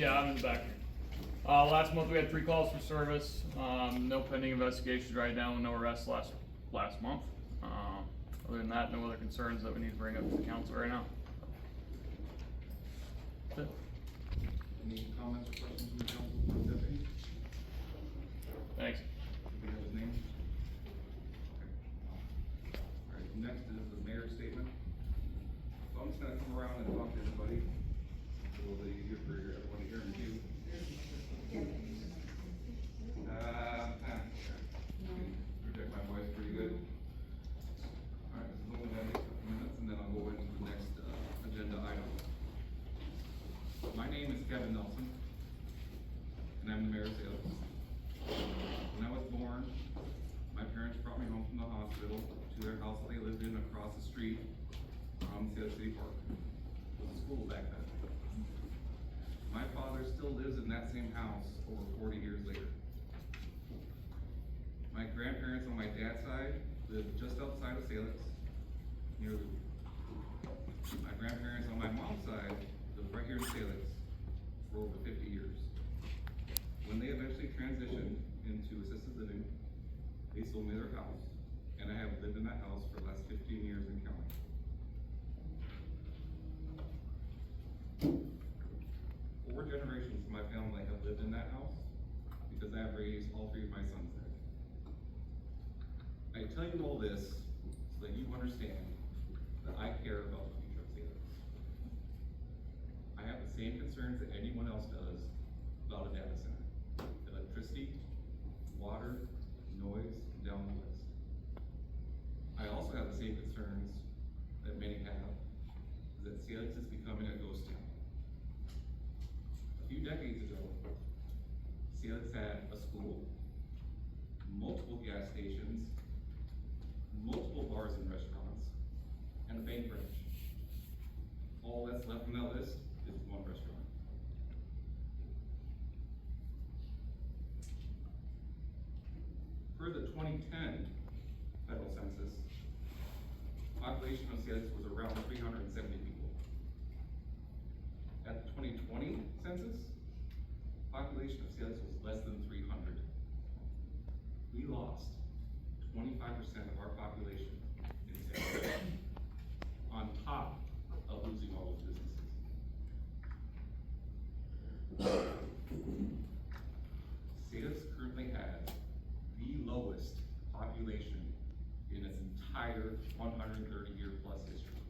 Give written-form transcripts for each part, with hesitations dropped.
Yeah, I'm in the back. Last month we had 3 calls for service, no pending investigations right now, no arrests last month. Other than that, no other concerns that we need to bring up to the council right now. That's it. Any comments or questions from the council for the deputy? Thanks. Do we have his name? Okay. Alright, next is the mayor's statement. So I'm just gonna come around and talk to everybody. It's a little bit easier for everyone to hear me too. Project my voice pretty good. Alright, this is only gonna take a couple minutes and then I'll go into the next agenda item. My name is Kevin Nelson, and I'm the mayor of Salix. When I was born, my parents brought me home from the hospital to their house that they lived in across the street from Salix City Park. It was a school back then. My father still lives in that same house over 40 years later. My grandparents on my dad's side live just outside of Salix, near Louis. My grandparents on my mom's side live right here in Salix for over 50 years. When they eventually transitioned into assisted living, they sold me their house, and I have lived in that house for the last 15 years and counting. 4 generations of my family have lived in that house because I have raised all 3 of my sons there. I tell you all this so that you understand that I care about the future of Salix. I have the same concerns that anyone else does about a data center. Electricity, water, noise, and down the list. I also have the same concerns that many have, that Salix is becoming a ghost town. A few decades ago, Salix had a school, multiple gas stations, multiple bars and restaurants, and a bank branch. All that's left on that list is 1 restaurant. Per the 2010 federal census, population of Salix was around 370 people. At the 2020 census, population of Salix was less than 300. We lost 25% of our population in Salix, on top of losing all those businesses. Salix currently has the lowest population in its entire 130-year plus history.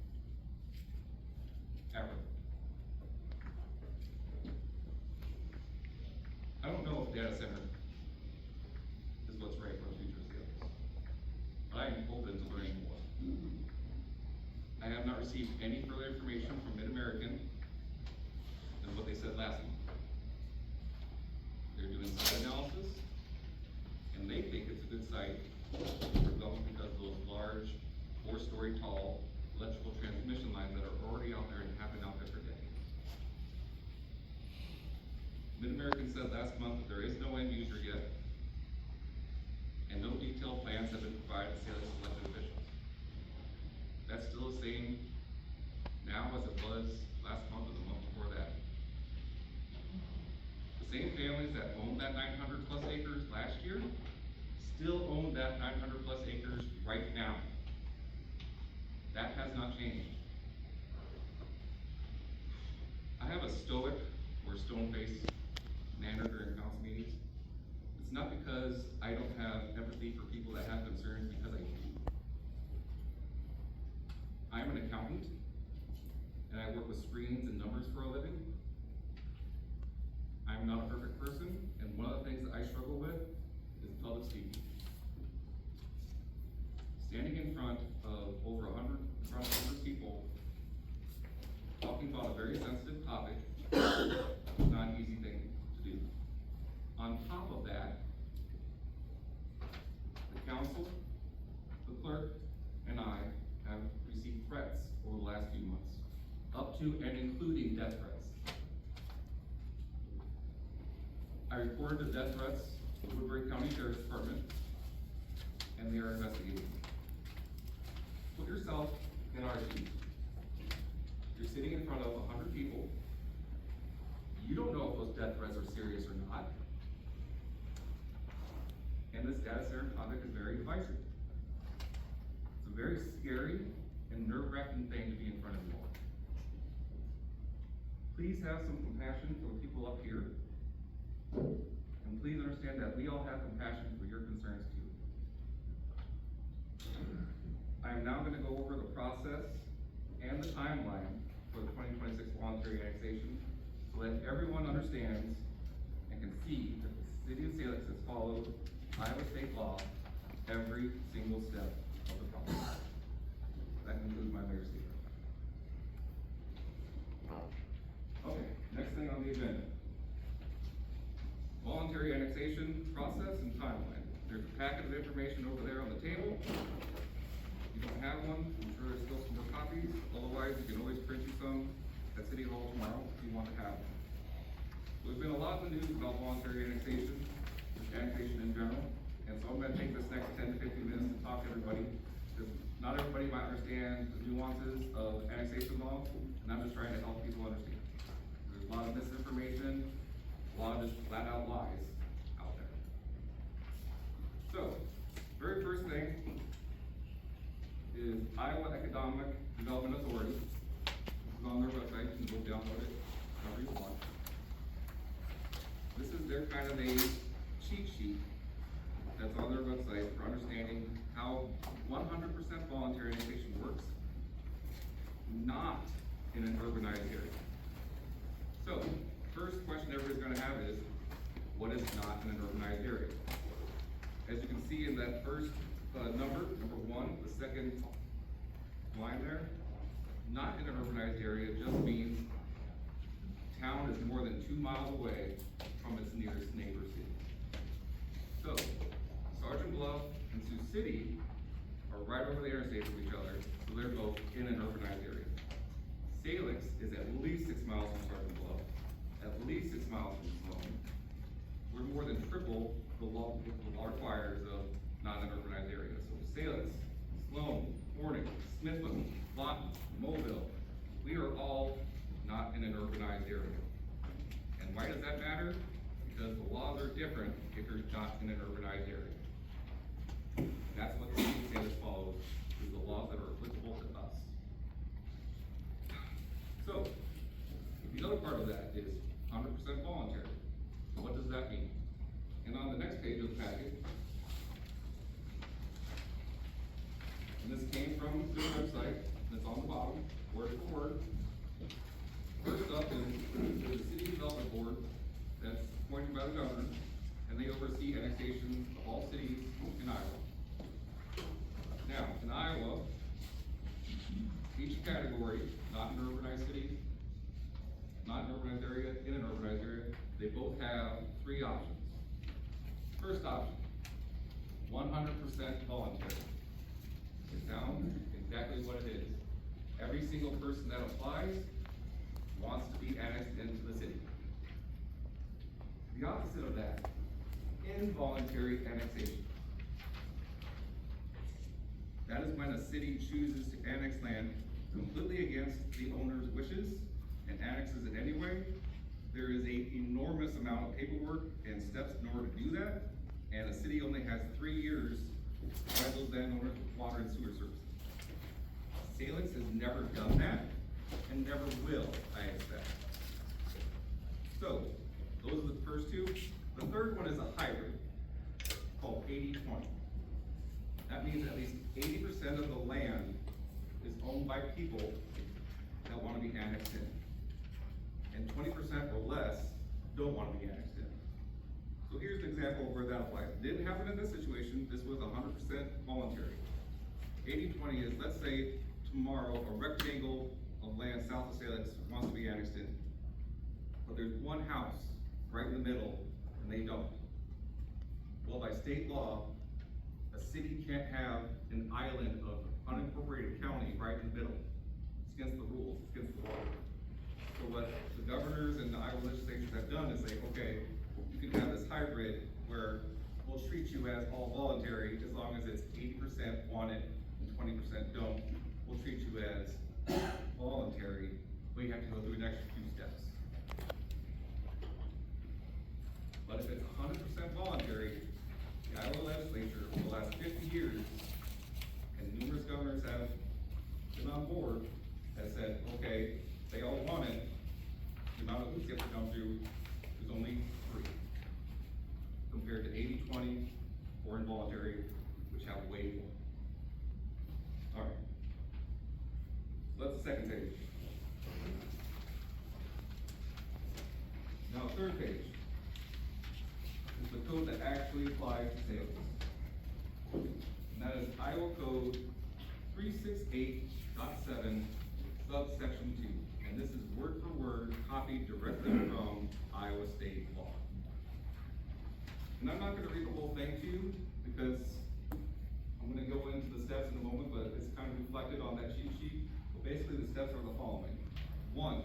Ever. I don't know if data center is what's right for the future of Salix, but I am open to learning more. I have not received any further information from Mid-American than what they said last month. They're doing site analysis, and they think it's a good site for development because of those large, 4-story tall electrical transmission lines that are already out there and have been out there for decades. Mid-American said last month that there is no end user yet, and no detailed plans have been provided to Salix elected officials. That's still the same now as it was last month or the month before that. The same families that owned that 900 plus acres last year still own that 900 plus acres right now. That has not changed. I have a stoic or stone-faced manner during council meetings. It's not because I don't have empathy for people that have concerns, because I do. I'm an accountant, and I work with screens and numbers for a living. I'm not a perfect person, and one of the things that I struggle with is public speaking. Standing in front of over 100 people, talking about a very sensitive topic is not an easy thing to do. On top of that, the council, the clerk, and I have received threats over the last few months, up to and including death threats. I reported the death threats to the Woodbury County Sheriff's Department, and they are investigating. Put yourself in our shoes. You're sitting in front of 100 people, You don't know if those death threats are serious or not. And this data center topic is very divisive. It's a very scary and nerve-wracking thing to be in front of you all. Please have some compassion for the people up here. And please understand that we all have compassion for your concerns too. I am now going to go over the process and the timeline for the 2026 voluntary annexation so that everyone understands and can see that the city of Salix has followed Iowa state law every single step of the process. That concludes my mayor's statement. Okay, next thing on the agenda. Voluntary annexation process and timeline. There's a packet of information over there on the table. If you don't have one, I'm sure there's still some more copies. Otherwise, you can always print you some at City Hall tomorrow if you want to have them. There's been a lot of news about voluntary annexation, annexation in general, and so I'm going to take this next 10 to 15 minutes to talk to everybody, because not everybody might understand the nuances of annexation law, and I'm just trying to help people understand. There's a lot of misinformation, a lot of just flat out lies out there. So, very first thing is Iowa Economic Development Authority. This is on their website, you can go download it however you want. This is their kind of a cheat sheet that's on their website for understanding how 100% voluntary annexation works, not in an urbanized area. So, first question everybody's going to have is, what is not in an urbanized area? As you can see in that first number 1, the second line there, not in an urbanized area just means town is more than 2 miles away from its nearest neighbor city. So, Sergeant Bluff and Sioux City are right over the interstate from each other, so they're both in an urbanized area. Salix is at least 6 miles from Sergeant Bluff, at least 6 miles from Sloan. We're more than triple the law requires of not an urbanized area. So Salix, Sloan, Hornick, Smithland, Lawton, Mobile, we are all not in an urbanized area. And why does that matter? Because the laws are different if you're not in an urbanized area. That's what the city of Salix follows, is the laws that are applicable to us. So, the other part of that is 100% voluntary. What does that mean? And on the next page of the packet, and this came from the website, and it's on the bottom, word for word. First up is the City Development Board that's appointed by the governor, and they oversee annexation of all cities in Iowa. Now, in Iowa, each category, not an urbanized city, not an urbanized area, in an urbanized area, they both have 3 options. First option, 100% voluntary. It sounds exactly what it is. Every single person that applies wants to be annexed into the city. The opposite of that, involuntary annexation. That is when a city chooses to annex land completely against the owner's wishes and annexes it anyway. There is an enormous amount of paperwork and steps in order to do that, and a city only has 3 years to provide those landowners with water and sewer services. Salix has never done that, and never will, I expect. So, those are the first 2. The third one is a hybrid, called 80-20. That means at least 80% of the land is owned by people that want to be annexed in. And 20% or less don't want to be annexed in. So here's an example of where that applies. It didn't happen in this situation, this was 100% voluntary. 80-20 is, let's say tomorrow a rectangle of land south of Salix wants to be annexed in. But there's one house right in the middle and they don't. Well, by state law, a city can't have an island of unincorporated county right in the middle. It's against the rules, it's against the law. So what the governors and the Iowa legislatures have done is say, okay, you can have this hybrid where we'll treat you as all voluntary as long as it's 80% want it and 20% don't. We'll treat you as voluntary, but you have to go through an extra few steps. But if it's 100% voluntary, the Iowa legislature for the last 50 years, and numerous governors have been on board, has said, okay, they all want it, the amount of hoops you have to jump through is only 3, compared to 80-20 or involuntary, which have way more. Alright, so that's the second page. Now, third page is the code that actually applies to sales. And that is Iowa Code 368.7, subsection 2. And this is word for word copied directly from Iowa state law. And I'm not gonna read the whole thing to you because I'm gonna go into the steps in a moment, but it's kind of reflected on that cheat sheet. But basically the steps are the following. 1,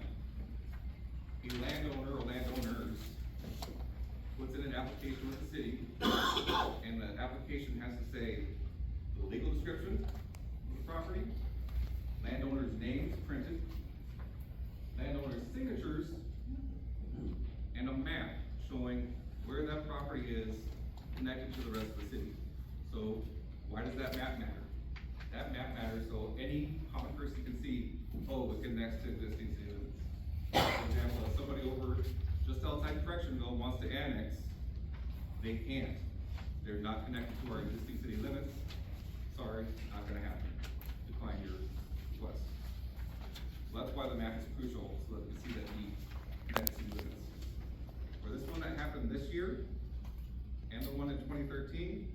a landowner or landowners puts in an application with the city, and the application has to say the legal description of the property, landowner's names printed, landowner's signatures, and a map showing where that property is connected to the rest of the city. So why does that map matter? That map matters so any common person can see, oh, it connects to existing city limits. For example, if somebody over just outside Correctionville wants to annex, they can't. They're not connected to our existing city limits. Sorry, not gonna happen. Decline your request. So that's why the map is crucial, so that we can see that the connected city limits. For this one that happened this year, and the one in 2013,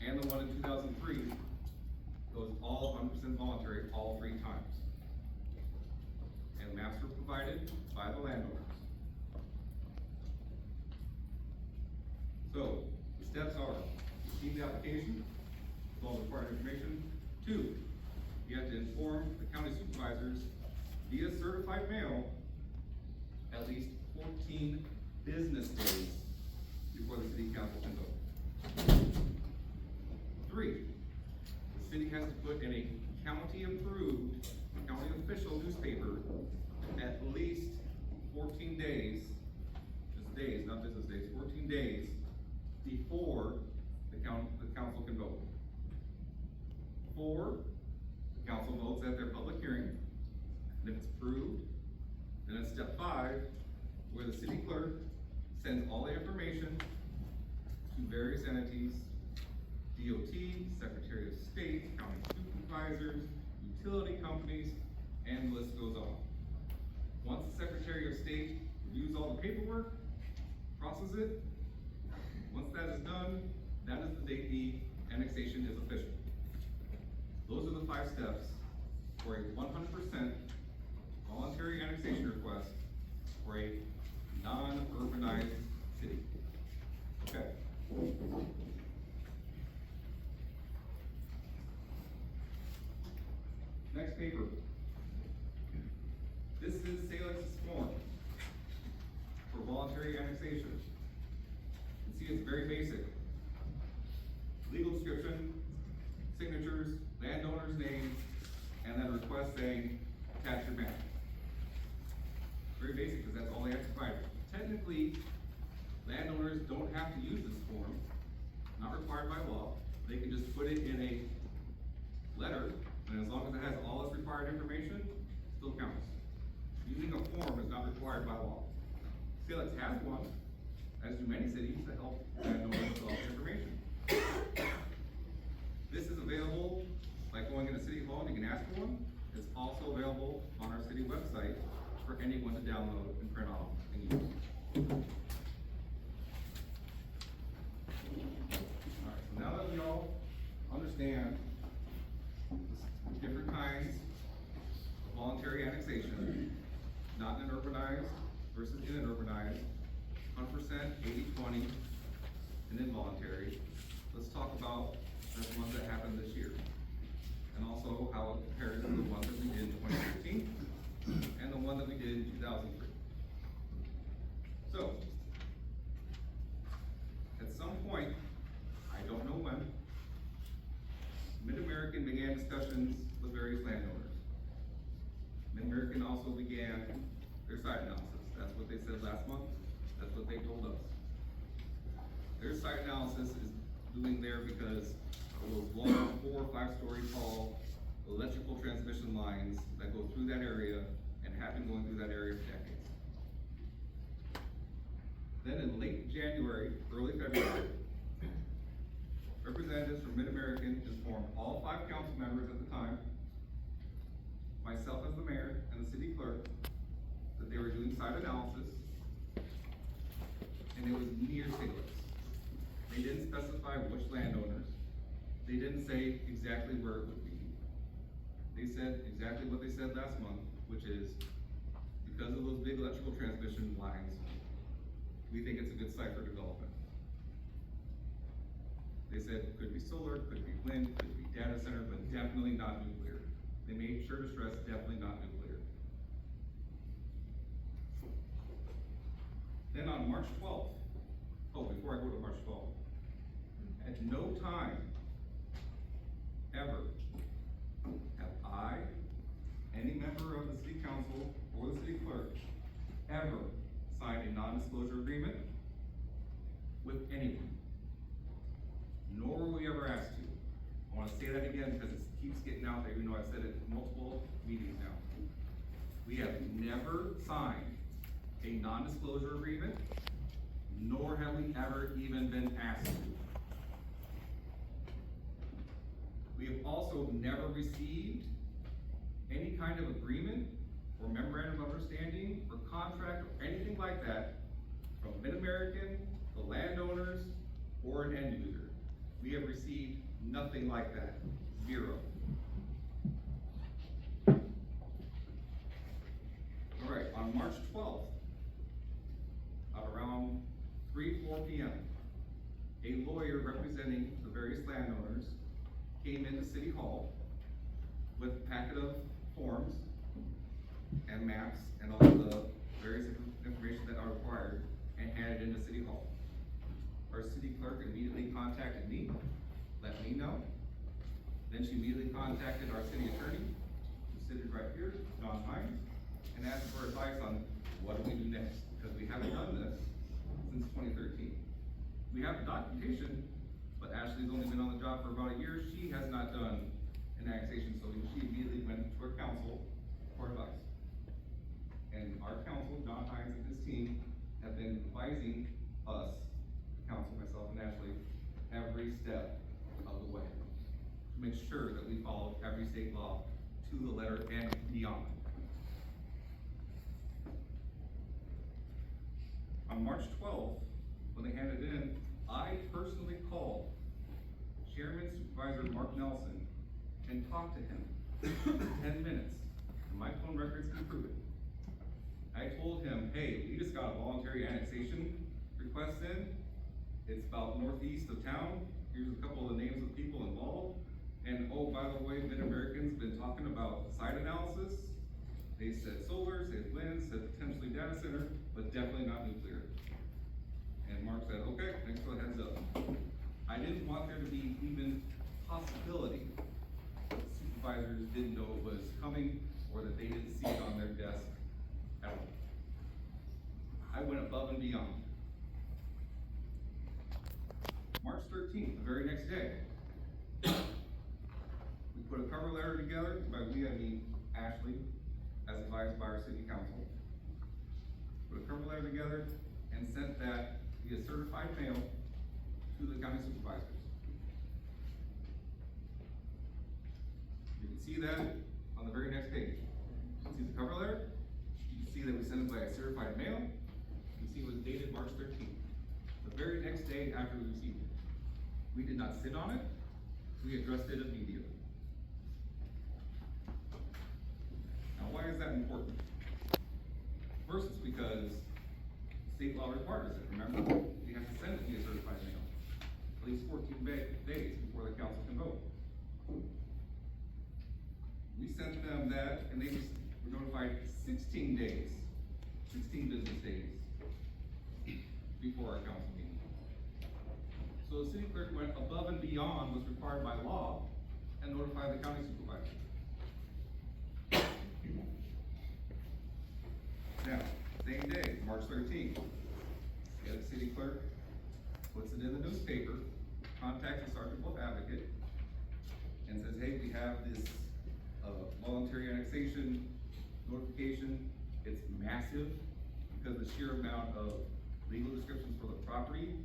and the one in 2003, those all 100% voluntary all 3 times. And maps were provided by the landowners. So, the steps are, receive the application with all the required information. 2, you have to inform the county supervisors via certified mail at least 14 business days before the city council can vote. 3, the city has to put in a county-approved, county official newspaper at least 14 days, just days, not business days, 14 days before the council can vote. 4, the council votes at their public hearing, and if it's approved, then it's step 5, where the city clerk sends all the information to various entities, DOT, Secretary of State, county supervisors, utility companies, and the list goes on. Once the Secretary of State reviews all the paperwork, processes it, once that is done, that is the date the annexation is official. Those are the 5 steps for a 100% voluntary annexation request for a non-urbanized city. Okay. Next paper. This is Salix's form for voluntary annexation. You can see it's very basic. Legal description, signatures, landowner's name, and then a request saying, attach your map. Very basic, because that's all they have to provide. Technically, landowners don't have to use this form, not required by law. They can just put it in a letter, and as long as it has all its required information, it still counts. Using a form is not required by law. Salix has one, as do many cities, to help landowners fill out the information. This is available by going into City Hall, and you can ask for one. It's also available on our city website for anyone to download and print off and use. Alright, so now that we all understand the different kinds of voluntary annexation, not in an urbanized versus in an urbanized, 100%, 80-20, and involuntary, let's talk about the ones that happened this year. And also how it compares to the one that we did in 2013 and the one that we did in 2003. So, at some point, I don't know when, Mid-American began discussions with various landowners. Mid-American also began their site analysis. That's what they said last month. That's what they told us. Their site analysis is doing there because of those long 4 or 5-story tall electrical transmission lines that go through that area and have been going through that area for decades. Then in late January, early February, representatives from Mid-American informed all 5 council members at the time, myself as the mayor and the city clerk, that they were doing site analysis, and it was near Salix. They didn't specify which landowners. They didn't say exactly where it would be. They said exactly what they said last month, which is, because of those big electrical transmission lines, we think it's a good site for development. They said it could be solar, could be wind, could be data center, but definitely not nuclear. They made sure to stress definitely not nuclear. Then on March 12th, before I go to March 12th, at no time ever have I, any member of the city council or the city clerk, ever signed a non-disclosure agreement with anyone. Nor were we ever asked to. I wanna say that again because it keeps getting out there, even though I've said it in multiple meetings now. We have never signed a non-disclosure agreement, nor have we ever even been asked to. We have also never received any kind of agreement or memorandum of understanding or contract or anything like that from Mid-American, the landowners, or an end user. We have received nothing like that, 0. All right, on March 12th, at around 3-4 p.m., a lawyer representing the various landowners came into City Hall with a packet of forms and maps and all the various information that are required and handed into City Hall. Our city clerk immediately contacted me, let me know. Then she immediately contacted our city attorney, who's sitting right here, John Hines, and asked for advice on what do we do next, because we haven't done this since 2013. We have the documentation, but Ashley's only been on the job for about a year. She has not done an annexation, so she immediately went to her council for advice. And our council, John Hines and his team, have been advising us, the council, myself and Ashley, every step of the way to make sure that we follow every state law to the letter and beyond. On March 12th, when they handed it in, I personally called Chairman Supervisor Mark Nelson and talked to him for 10 minutes. And my phone records can prove it. I told him, hey, we just got a voluntary annexation request in. It's about northeast of town. Here's a couple of the names of people involved. And oh, by the way, Mid-American's been talking about site analysis. They said solar, said wind, said potentially data center, but definitely not nuclear. And Mark said, okay, thanks for the heads up. I didn't want there to be even possibility that supervisors didn't know it was coming or that they didn't see it on their desk at all. I went above and beyond. March 13th, the very next day, we put a cover letter together. By we, I mean Ashley, as advised by our city council. Put a cover letter together and sent that via certified mail to the county supervisors. You can see that on the very next page. You can see the cover letter. You can see that we sent it by a certified mail. You can see it was dated March 13th. The very next day after we received it. We did not sit on it. We addressed it immediately. Now, why is that important? First, it's because state law requires it. Remember, you have to send it via certified mail at least 14 days before the council can vote. We sent them that, and they were notified 16 days, 16 business days before our council meeting. So the city clerk went above and beyond what's required by law and notified the county supervisor. Now, same day, March 13th, the city clerk puts it in the newspaper, contacts the Sergeant Bluff advocate, and says, hey, we have this, voluntary annexation notification. It's massive, because the sheer amount of legal descriptions for the property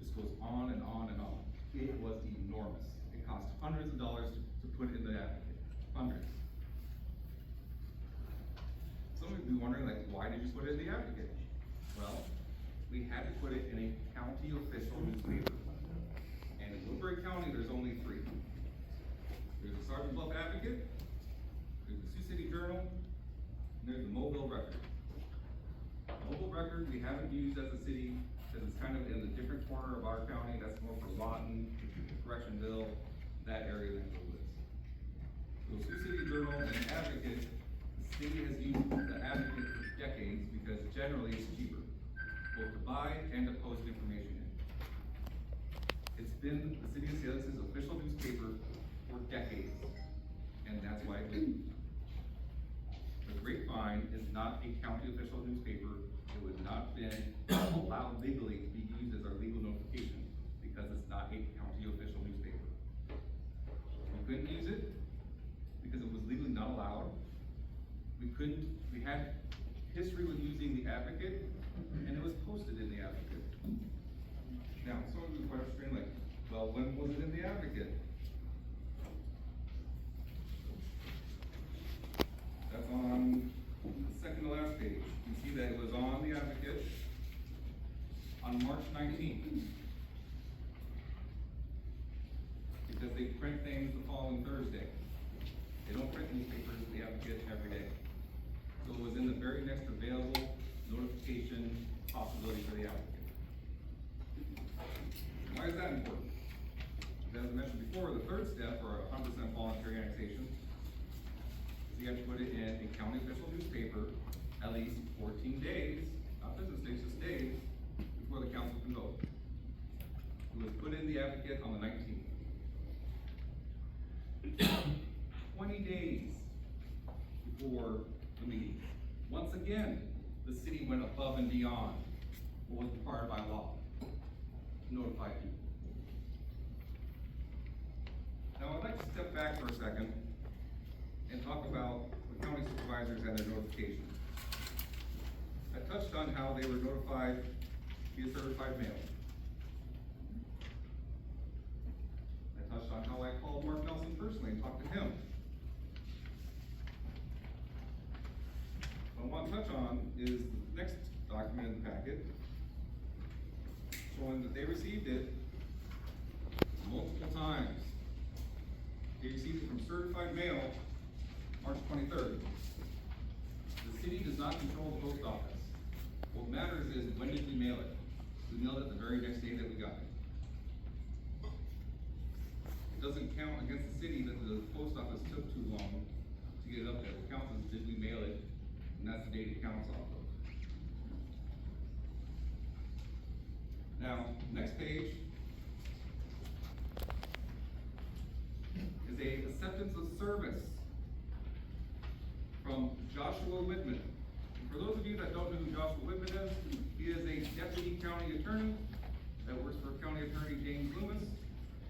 just goes on and on and on. It was enormous. It cost hundreds of dollars to put in the advocate, hundreds. Some of you be wondering, like, why did you put it in the advocate? Well, we had to put it in a county official newspaper. And in Woodbury County, there's only three. There's the Sergeant Bluff Advocate, there's the Sioux City Journal, and there's the Mobile Record. Mobile Record we haven't used as a city, because it's kind of in a different corner of our county. That's more for Lawton, Correctionville, that area than it is. So Sioux City Journal and Advocate, the city has used the Advocate for decades, because generally it's cheaper, both to buy and to post information in. It's been the city of Salix's official newspaper for decades, and that's why it didn't. The Grapevine is not a county official newspaper. It would not been allowed legally to be used as our legal notification, because it's not a county official newspaper. We couldn't use it because it was legally not allowed. We had history with using the Advocate, and it was posted in the Advocate. Now, some of you are questioning, like, well, when was it in the Advocate? That's on the second to last page. You see that it was on the Advocate on March 19th. Because they print things the following Thursday. They don't print newspapers in the Advocate every day. So it was in the very next available notification possibility for the Advocate. Why is that important? As I mentioned before, the third step for 100% voluntary annexation is you have to put it in a county official newspaper at least 14 days, not business days, just days, before the council can vote. It was put in the Advocate on the 19th. 20 days before the meeting. Once again, the city went above and beyond what was required by law to notify people. Now, I'd like to step back for a second and talk about the county supervisors and their notifications. I touched on how they were notified via certified mail. I touched on how I called Mark Nelson personally and talked to him. What I want to touch on is the next document in the packet, showing that they received it multiple times. They received it from certified mail, March 23rd. The city does not control the post office. What matters is, when did we mail it? We mailed it the very next day that we got it. It doesn't count against the city that the post office took too long to get it up there. What counts is, did we mail it? And that's the date it counts off of. Now, next page is a acceptance of service from Joshua Whitman. And for those of you that don't know who Joshua Whitman is, he is a deputy county attorney that works for County Attorney James Loomis.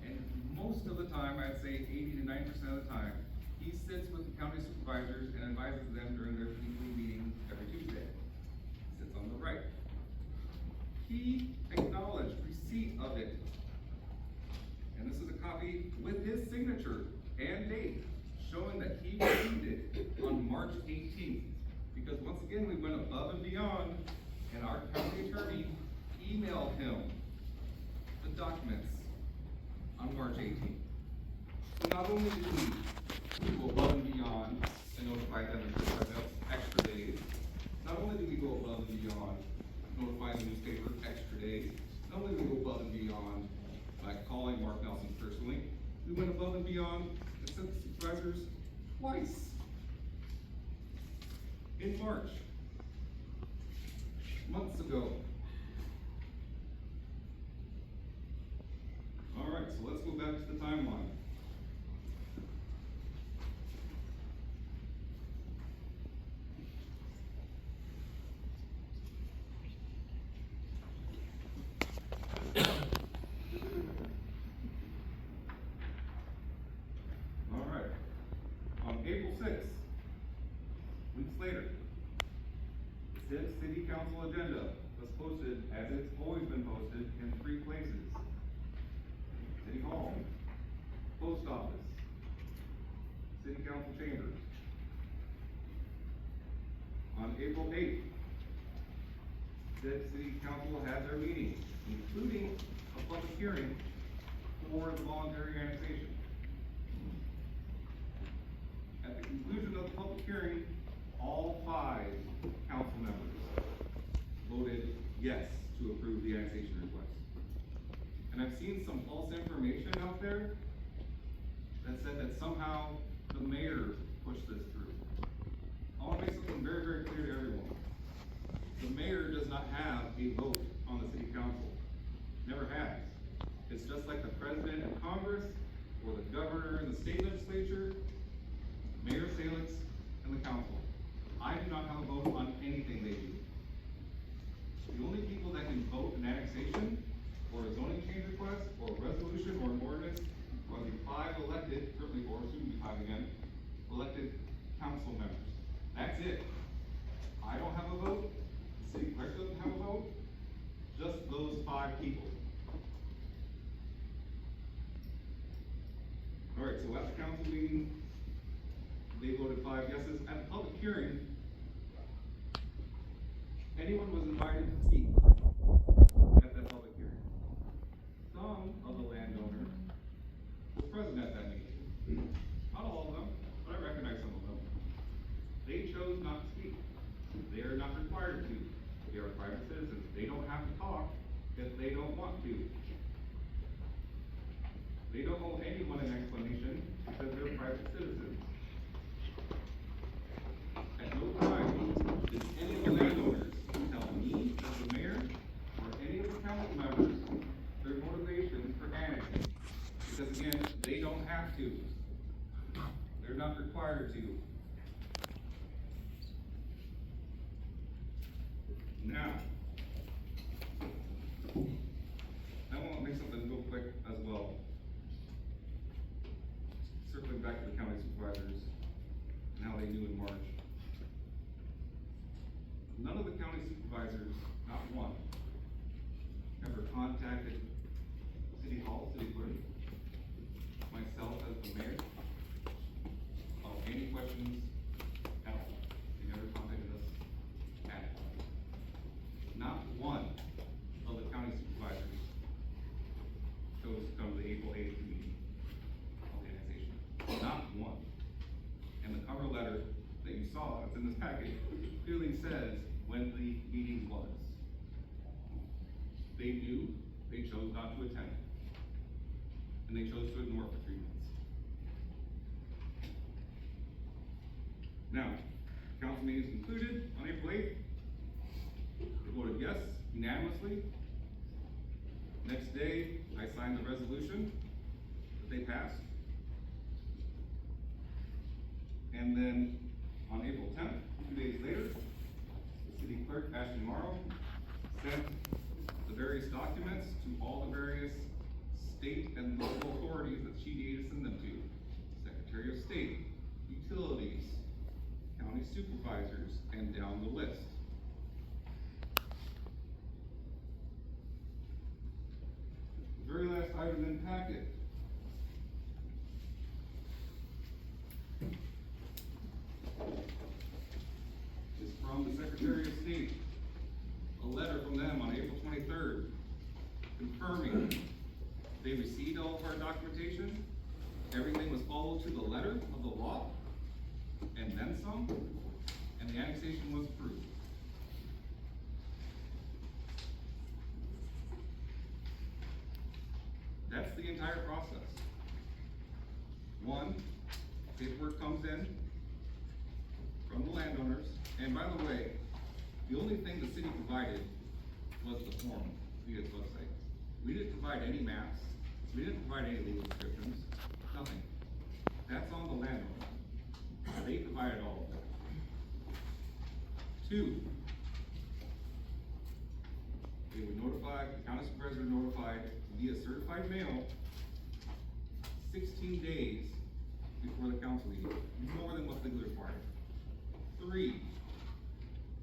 And most of the time, I'd say 80 to 90% of the time, he sits with the county supervisors and advises them during their weekly meeting every Tuesday. He sits on the right. He acknowledged receipt of it. And this is a copy with his signature and date, showing that he received it on March 18th. Because once again, we went above and beyond, and our county attorney emailed him the documents on March 18th. So not only did we go above and beyond and notify them extra days, not only did we go above and beyond notifying the newspaper extra days, not only did we go above and beyond by calling Mark Nelson personally, we went above and beyond and sent the supervisors twice in March, months ago. All right, so let's go back to the timeline. council agenda was posted as it's always been posted in 3 places. City Hall, Post Office, City Council Chambers. On April 8th, the City Council had their meeting, including a public hearing for the voluntary annexation. At the conclusion of the public hearing, all 5 council members voted yes to approve the annexation request. And I've seen some false information out there that said that somehow the mayor pushed this through. I want to make something very, very clear to everyone. The mayor does not have a vote on the city council. Never has. It's just like the president in Congress, or the governor in the state legislature, Mayor Salix, and the council. I do not have a vote on anything they do. The only people that can vote an annexation, or a zoning change request, or a resolution, or an ordinance, are the 5 elected, currently 4, soon to be 5 again, elected council members. That's it. I don't have a vote, the city clerk doesn't have a vote, just those 5 people. Alright, so at the council meeting, they voted 5 yeses. At the public hearing, anyone was invited to speak at that public hearing. Some of the landowners were present at that meeting. Not all of them, but I recognize some of them. They chose not to speak. They are not required to. They are private citizens. They don't have to talk if they don't want to. They don't owe anyone an explanation because they're private citizens. At no time did any of the landowners tell me, as the mayor, or any of the council members, their motivation for annexing. Because again, they don't have to. They're not required to. Now, I want to make something real quick as well. Circling back to the county supervisors and how they knew in March. None of the county supervisors, not one, ever contacted City Hall, City Clerk, myself as the mayor, about any questions at all. They never contacted us at all. Not one of the county supervisors chose to come to the April 8th meeting of the annexation. Not one. And the cover letter that you saw, that's in this packet, clearly says when the meeting was. They knew, they chose not to attend. And they chose to ignore for 3 months. Now, council meeting is concluded on April 8th. They voted yes unanimously. Next day, I signed the resolution that they passed. And then on April 10th, 2 days later, the city clerk, Ashton Morrow, sent the various documents to all the various state and local authorities that she needed to send them to. Secretary of State, utilities, county supervisors, and down the list. The very last item in the packet is from the Secretary of State. A letter from them on April 23rd confirming they received all of our documentation, everything was followed to the letter of the law, and then some, and the annexation was approved. That's the entire process. One, paperwork comes in from the landowners, and by the way, the only thing the city provided was the form via its website. We didn't provide any maps, we didn't provide any legal descriptions, nothing. That's on the landowner. They provided all of it. 2, they would notify, the county supervisor notified via certified mail 16 days before the council meeting, more than what's legally required. 3,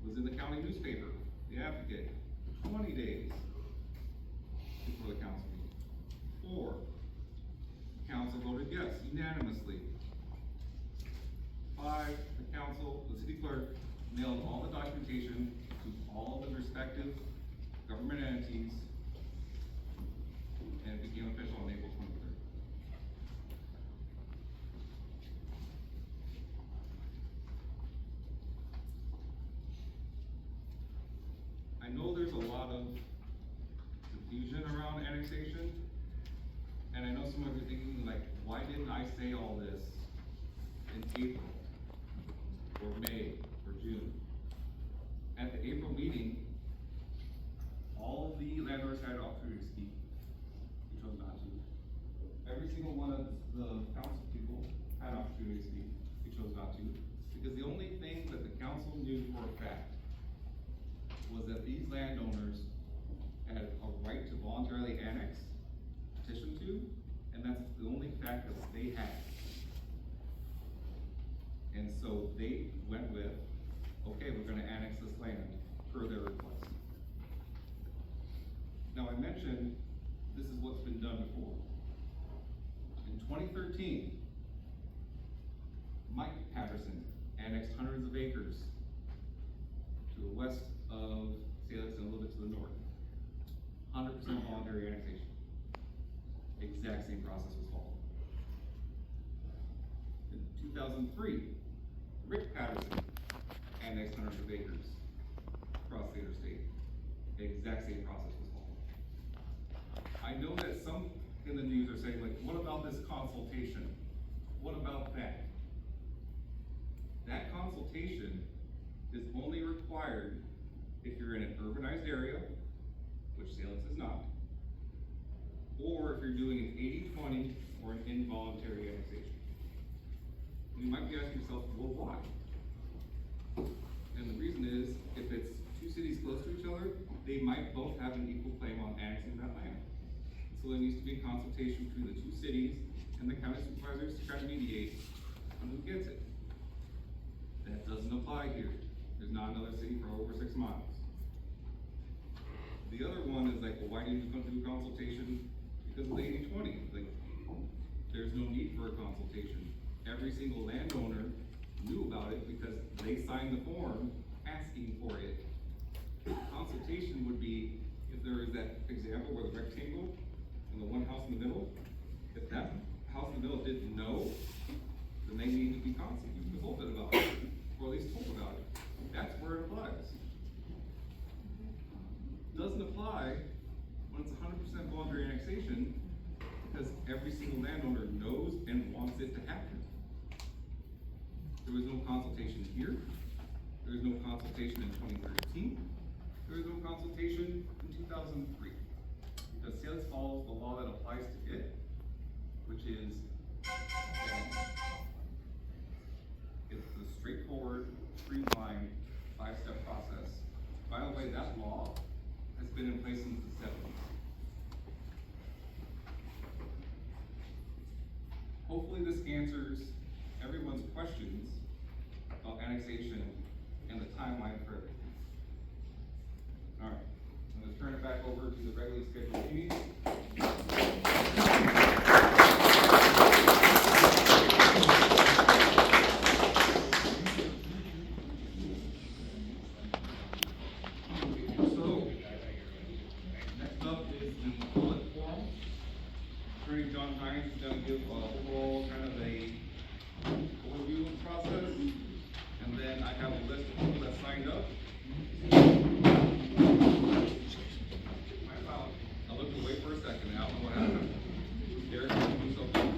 was in the county newspaper the applicant 20 days before the council meeting. Or, the council voted yes unanimously. 5, the council, the city clerk mailed all the documentation to all the respective government entities, and it became official on April 23rd. I know there's a lot of confusion around annexation, and I know some of you are thinking like, why didn't I say all this in April, or May, or June? At the April meeting, all of the landowners had an opportunity to speak. We chose not to. Every single one of the council people had an opportunity to speak. We chose not to. Because the only thing that the council knew for a fact was that these landowners had a right to voluntarily annex, petition to, and that's the only fact that they had. And so they went with, okay, we're gonna annex this land per their request. Now I mentioned this is what's been done before. In 2013, Mike Patterson annexed hundreds of acres to the west of Salix and a little bit to the north. 100% voluntary annexation. Exact same process was followed. In 2003, Rick Patterson annexed hundreds of acres across the interstate. The exact same process was followed. I know that some in the news are saying, like, what about this consultation? What about that? That consultation is only required if you're in an urbanized area, which Salix is not, or if you're doing an 80-20 or an involuntary annexation. And you might be asking yourself, well, why? And the reason is, if it's two cities close to each other, they might both have an equal claim on annexing that land. So there needs to be a consultation between the two cities and the county supervisors to try to mediate on who gets it. That doesn't apply here. There's not another city for over 6 miles. The other one is like, well, why didn't you come to a consultation? Because of the 80-20. Like, there's no need for a consultation. Every single landowner knew about it because they signed the form asking for it. Consultation would be if there is that example where the rectangle and the one house in the middle, if that house in the middle didn't know, then they need to be consulted about it, or at least told about it. That's where it applies. Doesn't apply when it's 100% voluntary annexation, because every single landowner knows and wants it to happen. There was no consultation here. There was no consultation in 2013. There was no consultation in 2003. Because Salix follows the law that applies to it, which is it's the straightforward, streamlined, 5-step process. By the way, that law has been in place since the 70s. Hopefully this answers everyone's questions about annexation and the timeline for everything. All right, I'm going to turn it back over to the regularly scheduled meeting. So, next up is the public forum. Attorney John Hines is going to give overall kind of a overview of the process, and then I have a list of people that signed up. I looked away for a second, I don't know what happened. Derek, can you do something?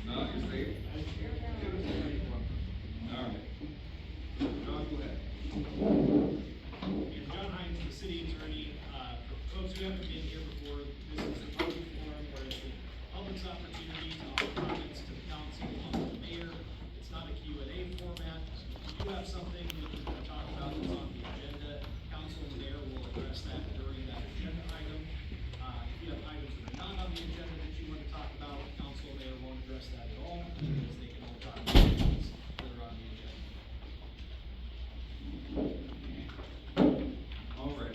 No, you're safe? Alright. John, go ahead. John Hines, the city attorney. For folks who haven't been here before, this is a public forum where it's the public's opportunity to offer comments to the council, to the mayor. It's not a Q&A format. If you have something that you want to talk about that's on the agenda, council and mayor will address that during that agenda item. If you have items that are not on the agenda that you want to talk about, council and mayor won't address that at all, because they can all talk about items that are on the agenda. Alright.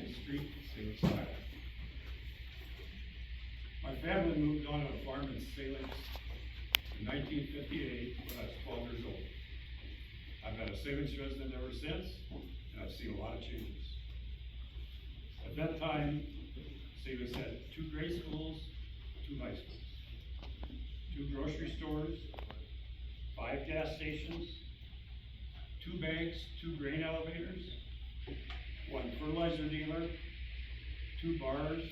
2nd Street, Salix, Iowa. My family moved on to a farm in Salix in 1958 when I was 12 years old. I've been a Salix resident ever since, and I've seen a lot of changes. At that time, Salix had 2 grade schools, 2 high schools, 2 grocery stores, 5 gas stations, 2 banks, 2 grain elevators, 1 fertilizer dealer, 2 bars,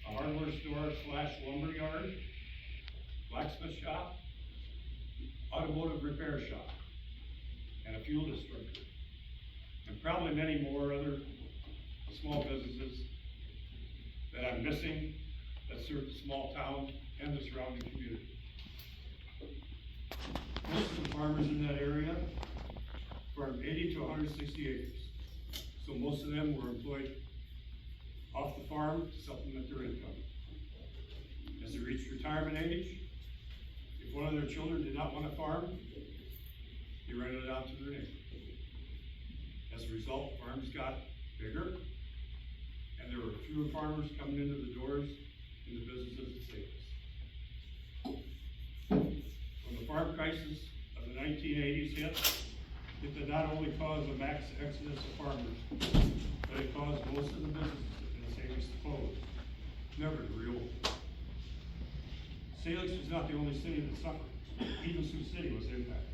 a hardware store / lumber yard, blacksmith shop, automotive repair shop, and a fuel distributor, and probably many more other small businesses that I'm missing that serve the small town and the surrounding community. Most of the farmers in that area farmed 80 to 160 acres, so most of them were employed off the farm to supplement their income. As they reached retirement age, if one of their children did not want to farm, they rented it out to their neighbor. As a result, farms got bigger, and there were fewer farmers coming into the doors in the businesses that saved us. When the farm crisis of the 1980s hit, it did not only cause a mass exodus of farmers, but it caused most of the businesses in Salix to close, never to reopen. Salix was not the only city that suffered. Even Sioux City was impacted.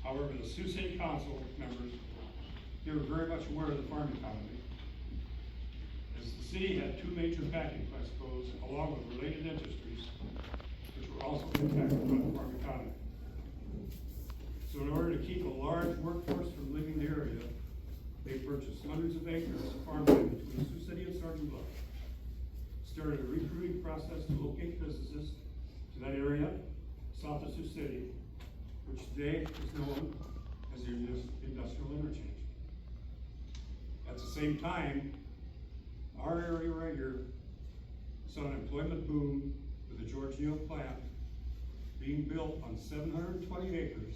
However, the Sioux City Council members, they were very much aware of the farm economy, as the city had 2 major packing plants closed, along with related industries, which were also impacted by the farm economy. So in order to keep a large workforce from leaving the area, they purchased hundreds of acres of farmland between Sioux City and Sergeant Bluff, started a recruiting process to locate businesses to that area south of Sioux City, which today is known as the industrial interchange. At the same time, our area right here saw an employment boom with the George Neal plant being built on 720 acres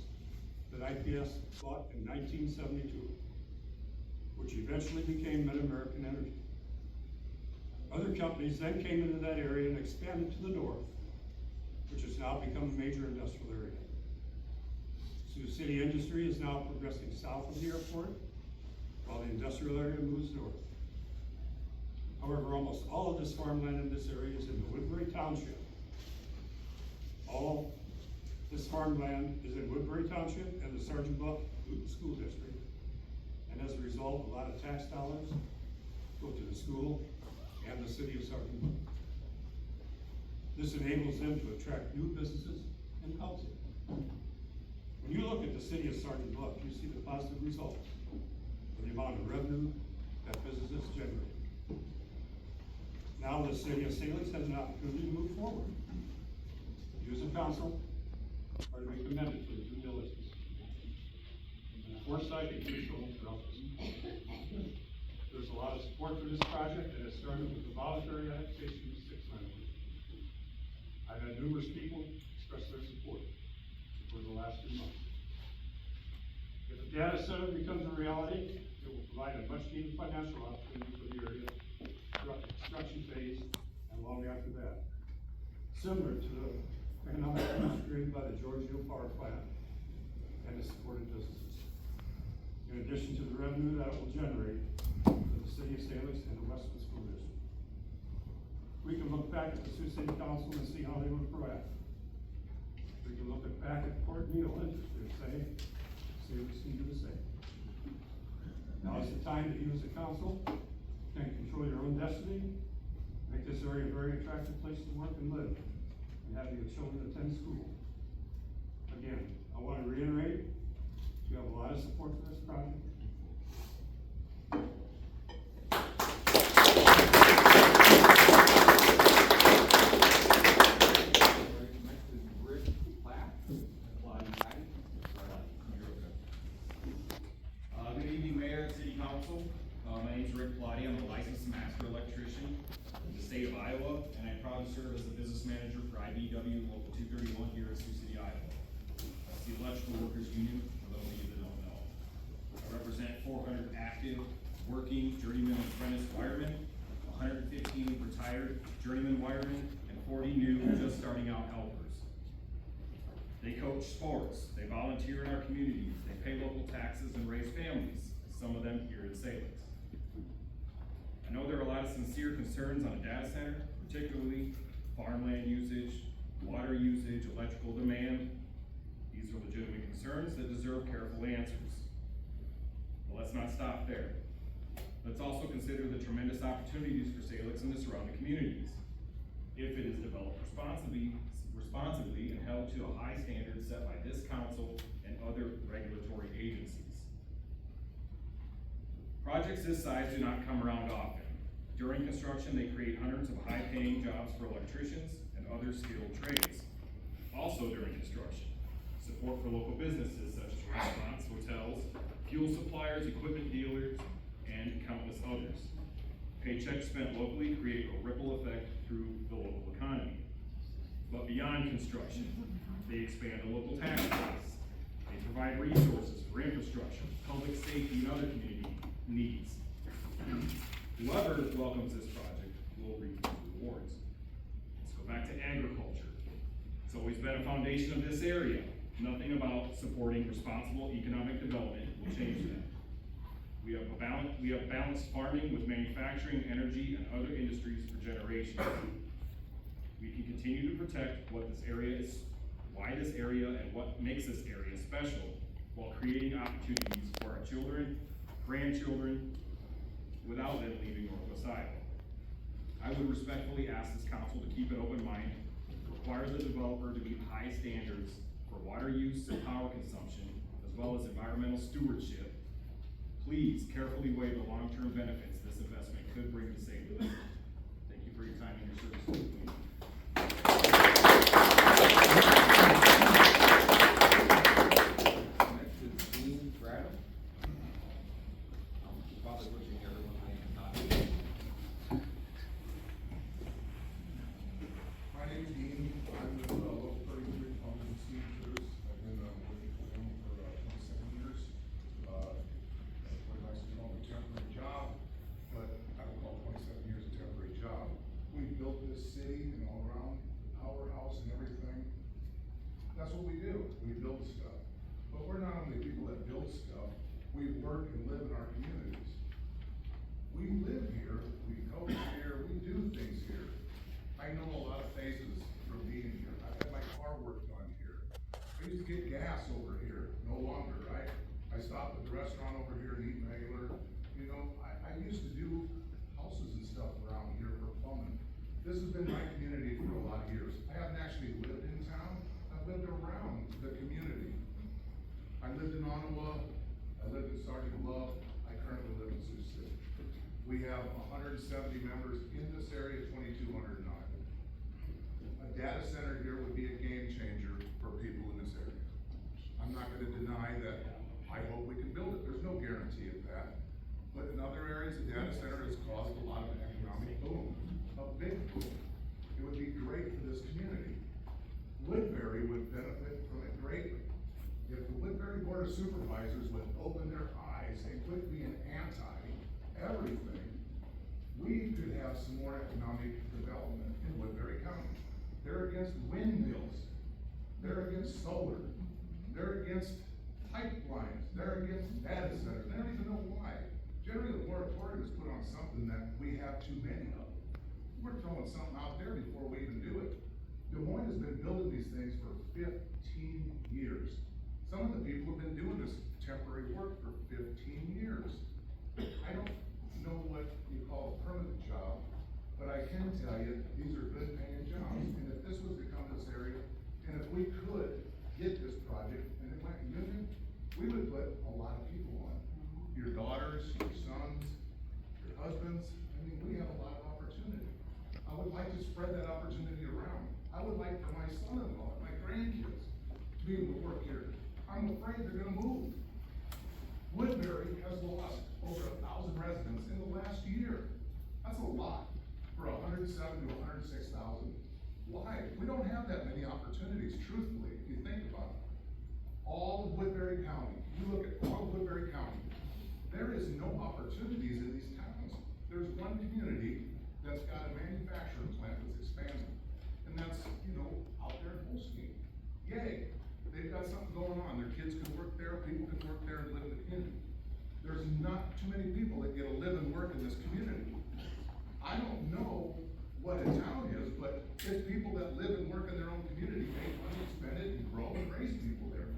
that IPS bought in 1972, which eventually became Mid-American Energy. Other companies then came into that area and expanded to the north, which has now become a major industrial area. Sioux City industry is now progressing south of the airport, while the industrial area moves north. However, almost all of this farmland in this area is in the Woodbury Township. All this farmland is in Woodbury Township and the Sergeant Bluff School District. And as a result, a lot of tax dollars go to the school and the city of Sergeant Bluff. This enables them to attract new businesses and housing. When you look at the city of Sergeant Bluff, you see the positive results of the amount of revenue that businesses generate. Now the city of Salix has an opportunity to move forward. You as a council are to be commended for the due diligence and the foresight that you've shown throughout this. There's a lot of support for this project, and it started with the voluntary annexation of 6 landowners. I've had numerous people express their support over the last 2 months. If the data center becomes a reality, it will provide a much needed financial opportunity for the area throughout the construction phase and long after that. Similar to the economic boost created by the George Neal Power Plant and the supported businesses. In addition to the revenue that it will generate for the city of Salix and the Westwood School District. We can look back at the Sioux City Council and see how they were proactive. We can look back at Port Neal Industry and say, Salix can do the same. Now is the time that you as a council can control your own destiny, make this area a very attractive place to work and live, and have your children attend school. Again, I want to reiterate, you have a lot of support for this project. Good evening, Mayor and City Council. My name is Rick Plotty. I'm a licensed master electrician in the state of Iowa, and I'm proud to serve as the business manager for IBW Local 231 here in Sioux City, Iowa. That's the Electrical Workers Union, for those of you that don't know. I represent 400 active working journeyman and apprentice wiremen, 115 retired journeyman wiremen, and 40 new, just starting out helpers. They coach sports, they volunteer in our communities, they pay local taxes and raise families, some of them here in Salix. I know there are a lot of sincere concerns on a data center, particularly farmland usage, water usage, electrical demand. These are legitimate concerns that deserve careful answers. But let's not stop there. Let's also consider the tremendous opportunities for Salix and the surrounding communities, if it is developed responsibly and held to a high standard set by this council and other regulatory agencies. Projects this size do not come around often. During construction, they create hundreds of high-paying jobs for electricians and other skilled trades. Also during construction, support for local businesses such as restaurants, hotels, fuel suppliers, equipment dealers, and countless others. Paychecks spent locally create a ripple effect through the local economy. But beyond construction, they expand the local tax base. They provide resources for infrastructure, public safety, and other community needs. Whoever welcomes this project will reap the rewards. Let's go back to agriculture. It's always been a foundation of this area. Nothing about supporting responsible economic development will change that. We have balanced farming with manufacturing, energy, and other industries for generations. We can continue to protect what this area is, why this area, and what makes this area special, while creating opportunities for our children, grandchildren, without them leaving Northwest Iowa. I would respectfully ask this council to keep an open mind, require the developer to meet high standards for water use and power consumption, as well as environmental stewardship. Please carefully weigh the long-term benefits this investment could bring to Salix. Thank you for your time and your service to the community. Next is Dean Bradham. Probably wishing everyone may not be. My name is Dean. I'm with Local 33 Pumps and Steamers. I've been working for them for 27 years. What likes to call it a temporary job, but I don't call 27 years a temporary job. We built this city and all around the powerhouse and everything. That's what we do. We build stuff. But we're not only people that build stuff, we work and live in our communities. We live here, we coach here, we do things here. I know a lot of faces from being here. I've had my car work done here. I used to get gas over here, no longer, right? I stopped at the restaurant over here and eat regular. You know, I used to do houses and stuff around here for plumbing. This has been my community for a lot of years. I haven't actually lived in town, I've lived around the community. I lived in Ottawa, I lived in Sergeant Bluff, I currently live in Sioux City. We have 170 members in this area, 2,209. A data center here would be a game changer for people in this area. I'm not gonna deny that I hope we can build it, there's no guarantee of that. But in other areas, a data center has caused a lot of economic boom, a big boom. It would be great for this community. Woodbury would benefit from it greatly. If the Woodbury Board of Supervisors would open their eyes and quit being anti-everything, we could have some more economic development in Woodbury County. They're against windmills, they're against solar, they're against pipelines, they're against data centers, they don't even know why. Generally, the moratorium is put on something that we have too many of. We're throwing something out there before we even do it. Des Moines has been building these things for 15 years. Some of the people have been doing this temporary work for 15 years. I don't know what you call a permanent job, but I can tell you, these are good paying jobs. And if this was to come to this area, and if we could get this project, and it went union, we would put a lot of people on. Your daughters, your sons, your husbands, I mean, we have a lot of opportunity. I would like to spread that opportunity around. I would like for my son-in-law, my grandkids, to be able to work here. I'm afraid they're gonna move. Woodbury has lost over 1,000 residents in the last year. That's a lot for 107 to 106,000 lives. We don't have that many opportunities, truthfully, if you think about it. All of Woodbury County, you look at all of Woodbury County, There is no opportunities in these towns. There's one community that's got a manufacturing plant that's expanding, and that's, out there in Holstein. Yay, they've got something going on, their kids can work there, people can work there and live in the community. There's not too many people that get to live and work in this community. I don't know what a town is, but it's people that live and work in their own community, make money, spend it, and grow and raise people there.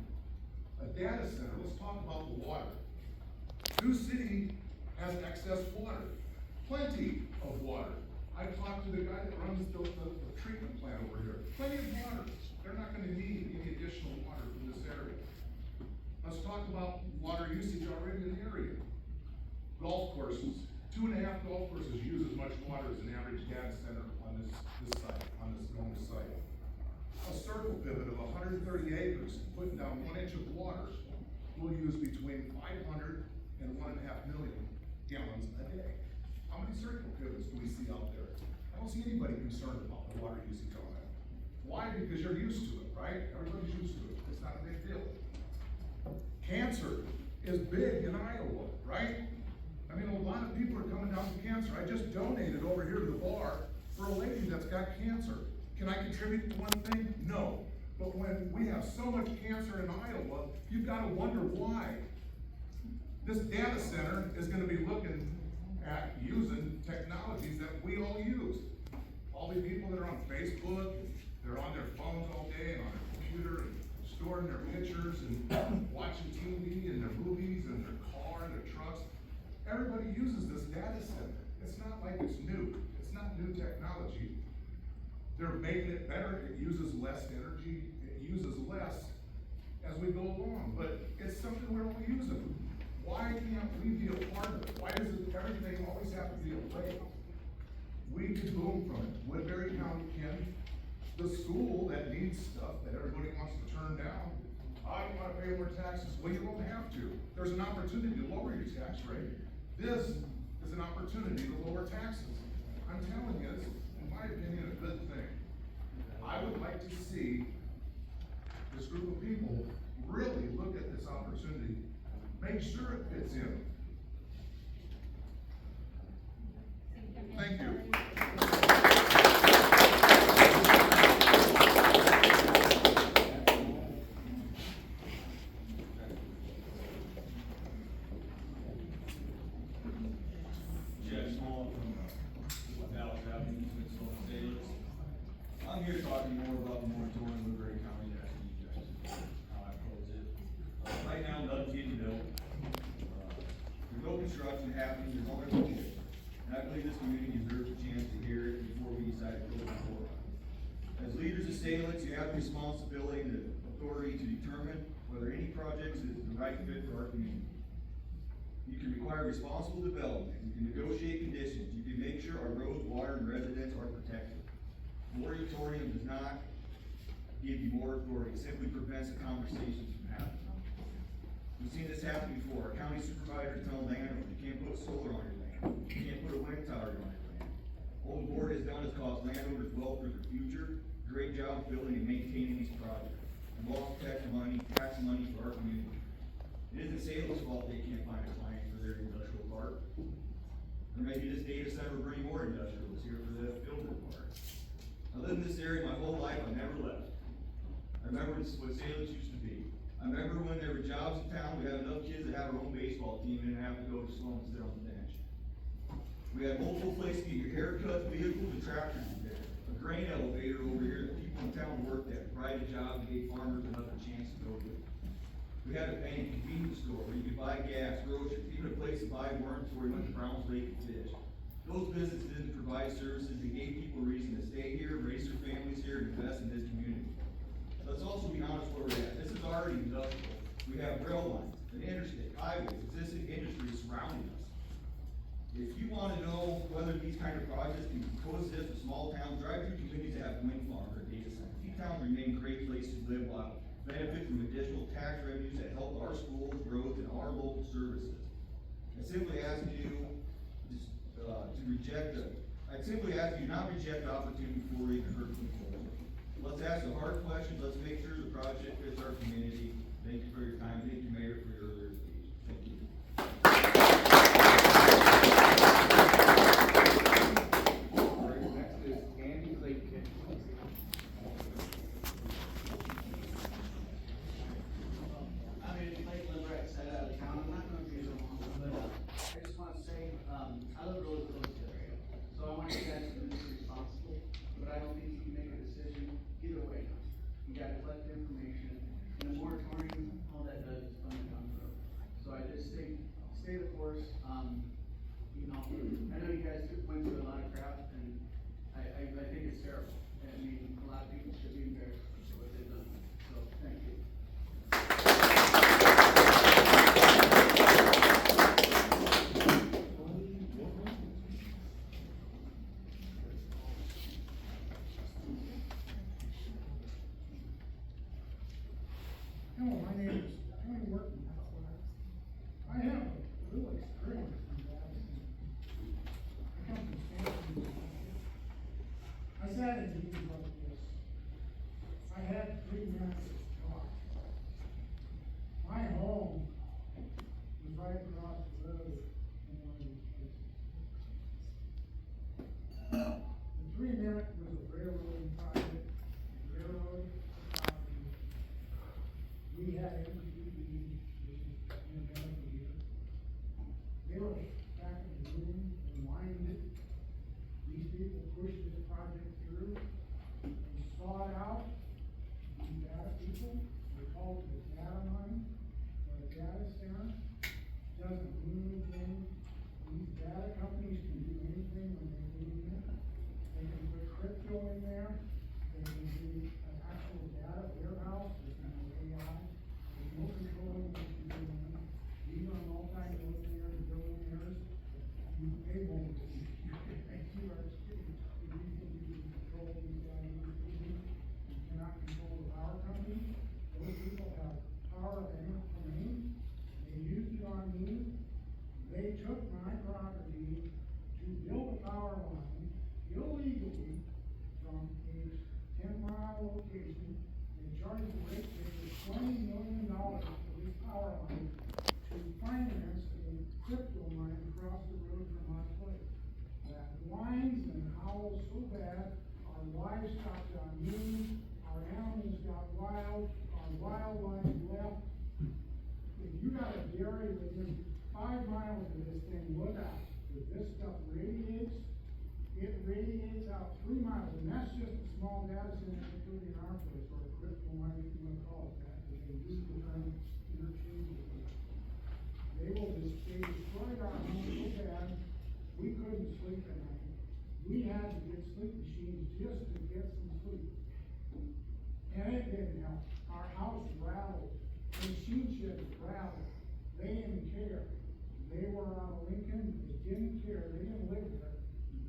A data center, let's talk about the water. Sioux City has excess water, plenty of water. I talked to the guy that runs the treatment plant over here, plenty of water. They're not gonna need any additional water from this area. Let's talk about water usage already in the area. Golf courses, 2.5 golf courses use as much water as an average data center on this site, on this known site. A circle pivot of 130 acres, putting down 1 inch of water, will use between 500 and 1.5 million gallons a day. How many circle pivots do we see out there? I don't see anybody concerned about the water usage on that. Why? Because you're used to it, right? Everybody's used to it. It's not a big deal. Cancer is big in Iowa, right? I mean, a lot of people are coming down with cancer. I just donated over here to the bar for a lady that's got cancer. Can I contribute to one thing? No. But when we have so much cancer in Iowa, you've got to wonder why. This data center is going to be looking at using technologies that we all use. All the people that are on Facebook, they're on their phones all day and on their computer and storing their pictures and watching TV and their movies and their car and their trucks. Everybody uses this data center. It's not like it's new. It's not new technology. They're making it better. It uses less energy. It uses less as we go along. But it's something we're all using. Why can't we be a part of it? Why does everything always have to be a way? We could boom from it. Woodbury County can. The school that needs stuff that everybody wants to turn down. I don't want to pay more taxes. Well, you won't have to. There's an opportunity to lower your tax rate. This is an opportunity to lower taxes. I'm telling you, it's, in my opinion, a good thing. I would like to see this group of people really look at this opportunity, make sure it fits in. Thank you. I'm here talking more about the moratorium in Woodbury County than asking you guys how I oppose it. Right now, nothing's getting built. There's no construction happening, there's no resolution. And I believe this community deserves a chance to hear it before we decide to close the door on it. As leaders of Salix, you have the responsibility and the authority to determine whether any project is the right fit for our community. You can require responsible development, you can negotiate conditions, you can make sure our roads, water, and residents are protected. Moratorium does not give you more authority, it simply prevents the conversations from happening. We've seen this happen before. Our county supervisors tell landowners you can't put solar on your land, you can't put a wind tower on your land. All the board has done is cost landowners well for their future. Great job building and maintaining these projects. And lost tax money for our community. It isn't Salem's fault they can't find a client for their industrial park. Or maybe this data center will bring more industrials here for the builder park. I lived in this area my whole life, I never left. I remember what Salix used to be. I remember when there were jobs in town, we had enough kids to have our own baseball team and didn't have to go to school and sit on the bench. We had multiple places to get your haircuts, vehicles, and tractors in there. A grain elevator over here that people in town worked at, private job, and gave farmers another chance to go to. We had a bank, convenience store where you could buy gas, groceries, even a place to buy worms before you went to Brown's Lake and fish. Those businesses didn't provide services, they gave people a reason to stay here, raise their families here, and invest in this community. Let's also be honest where we're at. This is already industrial. We have rail lines, an interstate, highways, existing industries surrounding us. If you wanna know whether these kind of projects can coexist with small towns, drive through communities that have wind farms or data centers. These towns remain great places to live while benefit from additional tax revenues that help our schools, growth, and our local services. I simply ask you I'd simply ask you not reject the opportunity before we even heard from the floor. Let's ask the hard questions, let's make sure the project fits our community. Thank you for your time, thank you, Mayor, for your earlier speech. Thank you. I live really close to it, right? So I want you guys to be responsible, but I don't think you can make a decision either way. You gotta collect the information, and the moratorium, all that does is fund the town road. So I just think, stay the course, you know, I know you guys went through a lot of crap, and I think it's terrible. I mean, a lot of people should be embarrassed for what they've done, so, thank you. Hello, my name is Tony Workman. I have a little experience in Madison. I come from Stanford. I sat in meetings like this. I had 3 minutes to talk. My home was right across the road from one of these places. The 3 minute was a railroad project, railroad property. We had MPD, which is in the medical year. They were back in the room and winded it. These people pushed this project through. They saw it out. These data people, they called it the data money, or a data center. Doesn't mean anything. These data companies can do anything when they need it. They can put crypto in there. They can do an actual data warehouse with an AI. There's no controlling what you're doing. These are multi-millionaires, billionaires. They won't. You are kidding. You think you can control these guys? You cannot control the power company. Those people have power of any. They used it on me. They took my property to build a power line illegally from a 10-mile location. They charged the ratepayers $20 million for this power line to finance a crypto mine across the road from our place. That whines and howls so bad, our livestock got mean, our animals got wild, our wildlife left. If you got a dairy within 5 miles of this thing, look out, if this stuff radiates, it radiates out 3 miles, and that's just a small data center they put in our place, or a crypto mine, if you wanna call it that, because they use the term interchangeably. They destroyed our home so bad, we couldn't sleep at night. We had to get sleep machines just to get some sleep. And it didn't help. Our house rattled, the machine sheds rattled. They didn't care. They were on Lincoln, they didn't care, they didn't live there.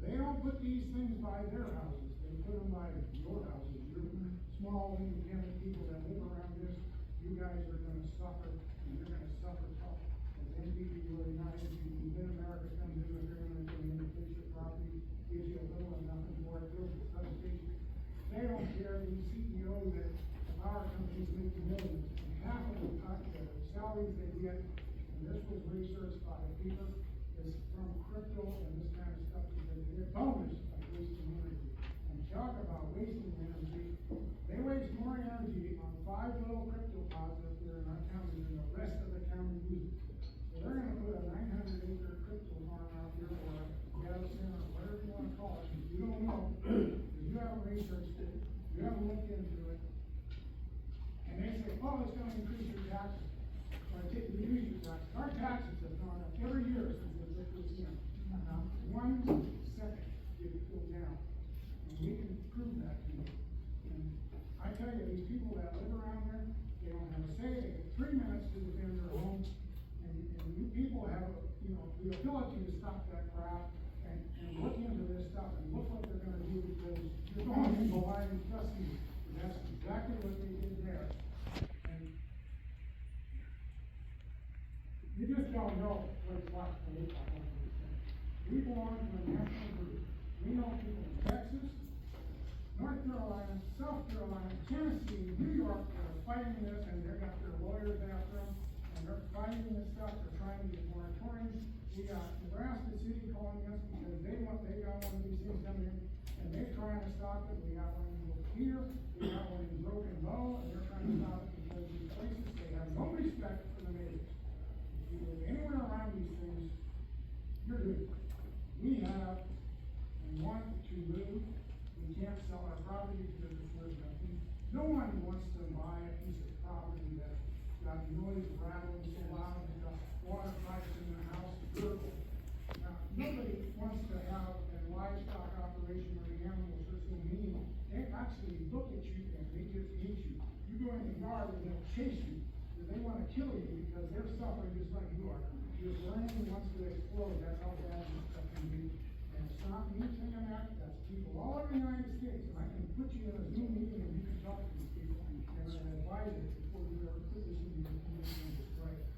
They don't put these things by their houses, they put them by your houses. You're small, independent people that live around this, you guys are gonna suffer, and you're gonna suffer tough. As NPD or United, Mid-America comes in, if they're gonna come in and fix your property, gives you a little and nothing for it, builds a substation. They don't care, these CEOs that the power companies make millions, and half of the salaries they get, and this was researched by people, is from crypto and this kind of stuff, because they get bonus by wasting energy. And talk about wasting energy, they waste more energy on 5 little crypto pods up there in our county than the rest of the county uses. So they're gonna put a 900-acre crypto farm out here, or a data center, or whatever you wanna call it, if you don't know, if you haven't researched it, you haven't looked into it, and they say, oh, it's gonna increase your taxes. Or take the use your taxes. Our taxes have gone up every year since they put this in. 1 second did it go down. And we can prove that to you. And I tell you, these people that live around there, they don't have a say, they get 3 minutes to defend their home. And you people have, the ability to stop that crap and look into this stuff and look what they're gonna do, because you're going into line and trust me, that's exactly what they did there. And you just don't know what it's like to live like one of these things. We belong to a national group. We know people in Texas, North Carolina, South Carolina, Tennessee, New York that are fighting this, and they've got their lawyers after them, and they're fighting this stuff, they're trying to get moratoriums. We got Nebraska City calling us because they got one of these things coming in, and they're trying to stop it. We got one in here, we got one in Broken Bow, and they're trying to stop it because these places, they have no respect for the neighbors. If you live anywhere around these things, you're good. we have and want to live, we can't sell our property because it's worth nothing. No one wants to buy a piece of property that's got noise rattling so loud, and got water pipes in their house, gurgle. Now, nobody wants to have a livestock operation where the animals are so mean, they actually look at you and they just hate you. You go in the yard and they'll chase you, because they wanna kill you because they're suffering just like you are. Your brain wants to explode, that's how bad this stuff can be. And it's not me saying that, that's people all over the United States, and I can put you in a Zoom meeting and you can talk to these people, and I advise it before you ever put this in your community and destroy it.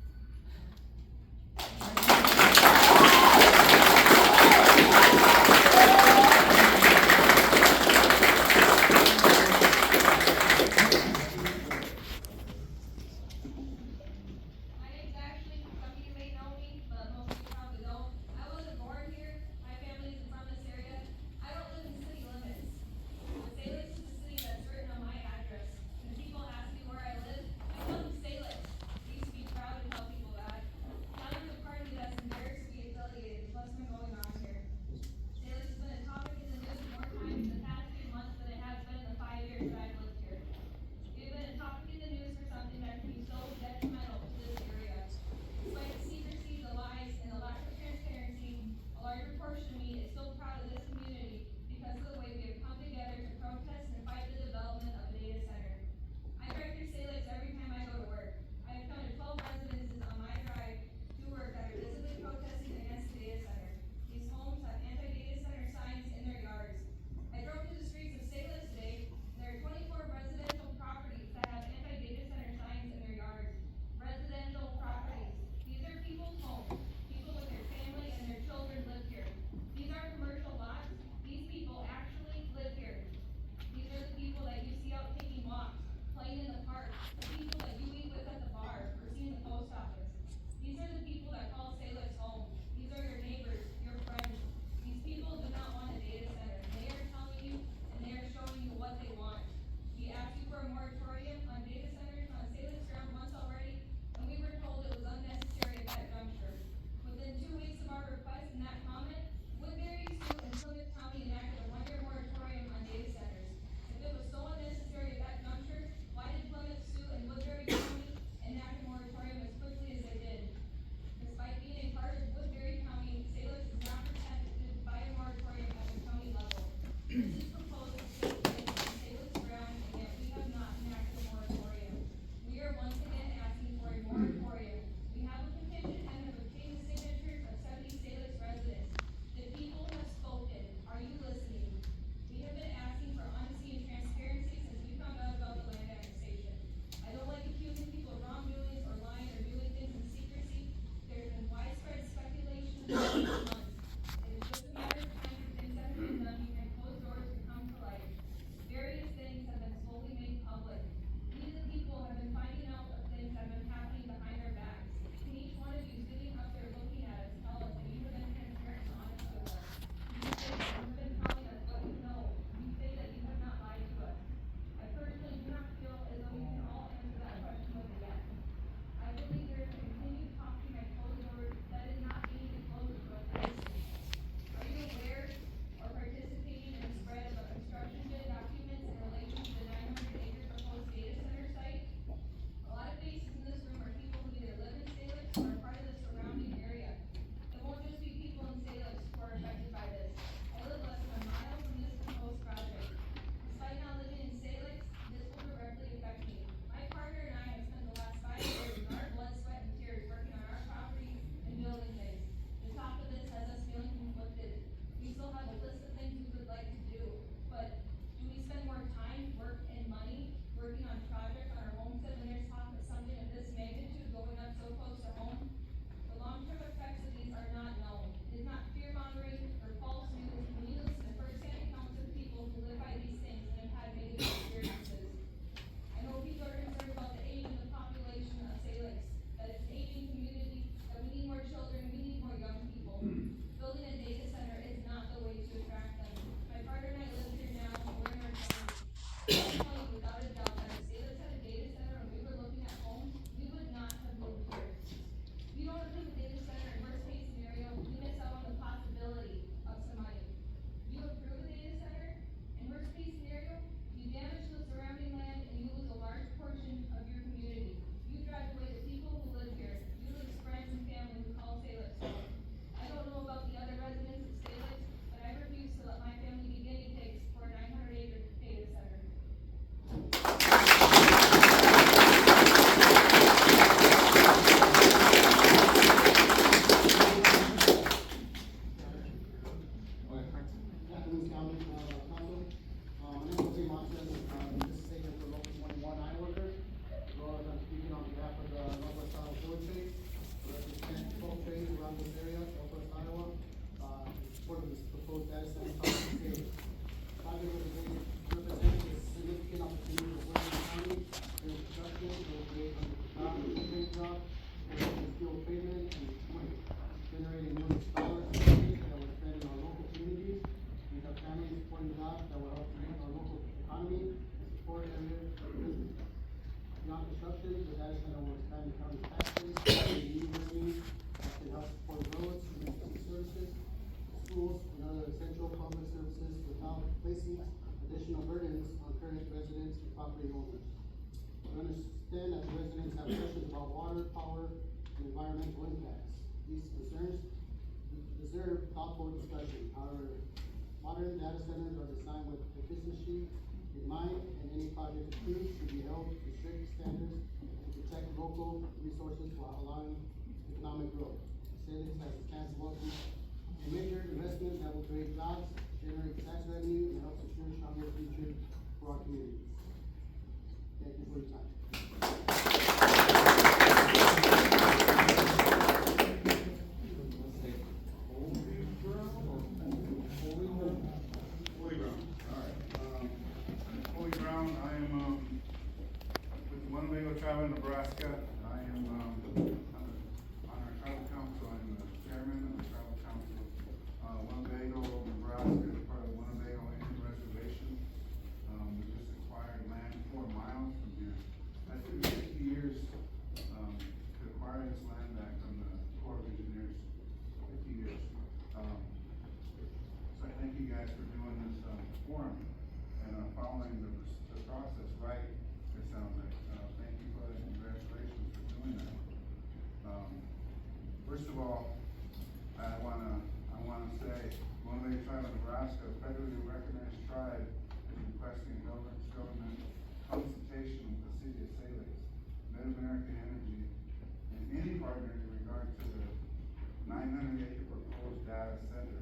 My name's Ashley, some of you may know me, but most of you probably don't. I wasn't born here, my family's from this area. I don't live in city limits. Salix is the city that's written on my address. When people ask me where I live, I tell them Salix. It used to be afternoon, County, Council. My name is Jose Montes, this is Agent for Local 21 I worker. As well as I'm speaking on behalf of the Northwest Iowa Food Trade. We represent 12 trades around this area, Northwest Iowa, in support of this proposed data center company sale. Project represents a significant opportunity to work in the county, during construction, will create trade job, steel treatment, and generating millions of dollars that will spend in our local communities. We have families supporting jobs that will help create our local economy and support areas of business. Beyond construction, the data center will expand the county's taxes, create new revenue that can help support roads, emergency services, schools, and other essential public services without placing additional burdens on current residents and property owners. We understand that residents have questions about water, power, and environmental impacts. These concerns deserve thoughtful discussion. However, modern data centers are designed with efficiency in mind, and any project approved should be held to strict standards to protect local resources while allowing economic growth. Salix has a chance to welcome a major investment that will create jobs, generate tax revenue, and help secure a stronger future for our communities. Thank you for your time. Holy Ground, alright, Holy Ground, I am, with the Winnebago Tribe of Nebraska. I am, on our tribal council, I'm the chairman of the tribal council. Winnebago, Nebraska is part of the Winnebago Indian Reservation. We just acquired land 4 miles from here. That took 50 years, to acquire this land back from the Corps of Engineers, 50 years. So I thank you guys for doing this, forum and, following the process right, it sounds like. Thank you for that, and congratulations for doing that. First of all, I wanna say, Winnebago Tribe of Nebraska, a federally recognized tribe, is requesting government consultation with the city of Salix, Mid-American Energy, and any partner in regard to the 900-acre proposed data center.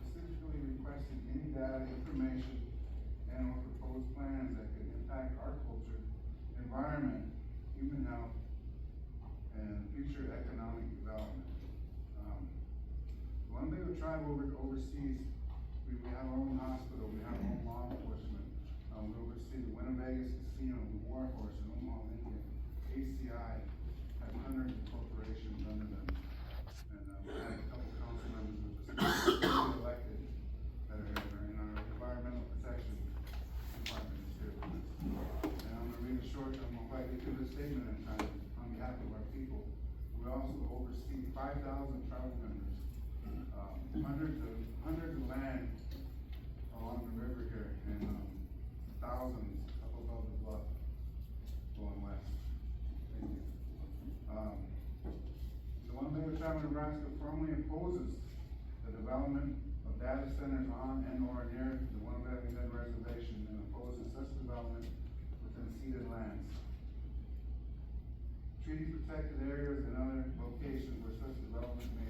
Specifically requesting any data, information, and or proposed plans that could impact our culture, environment, human health, and future economic development. The Winnebago Tribe oversees, we have our own hospital, we have our own law enforcement. We oversee the Winnebago Casino, the War Horse, and Omaha Lincoln. ACI has hundreds of corporations under them. And we have a couple council members with us elected that are in our environmental protection department is here with us. And I'm gonna read a short, I'm gonna quite get through the statement in time on behalf of our people. We also oversee 5,000 tribal members, hundreds of land along the river here, and thousands up above the bluff going west. Thank you. The Winnebago Tribe of Nebraska firmly opposes the development of data centers on and or near the Winnebago Indian Reservation, and opposes such development within ceded lands. Treaty protected areas and other locations where such development may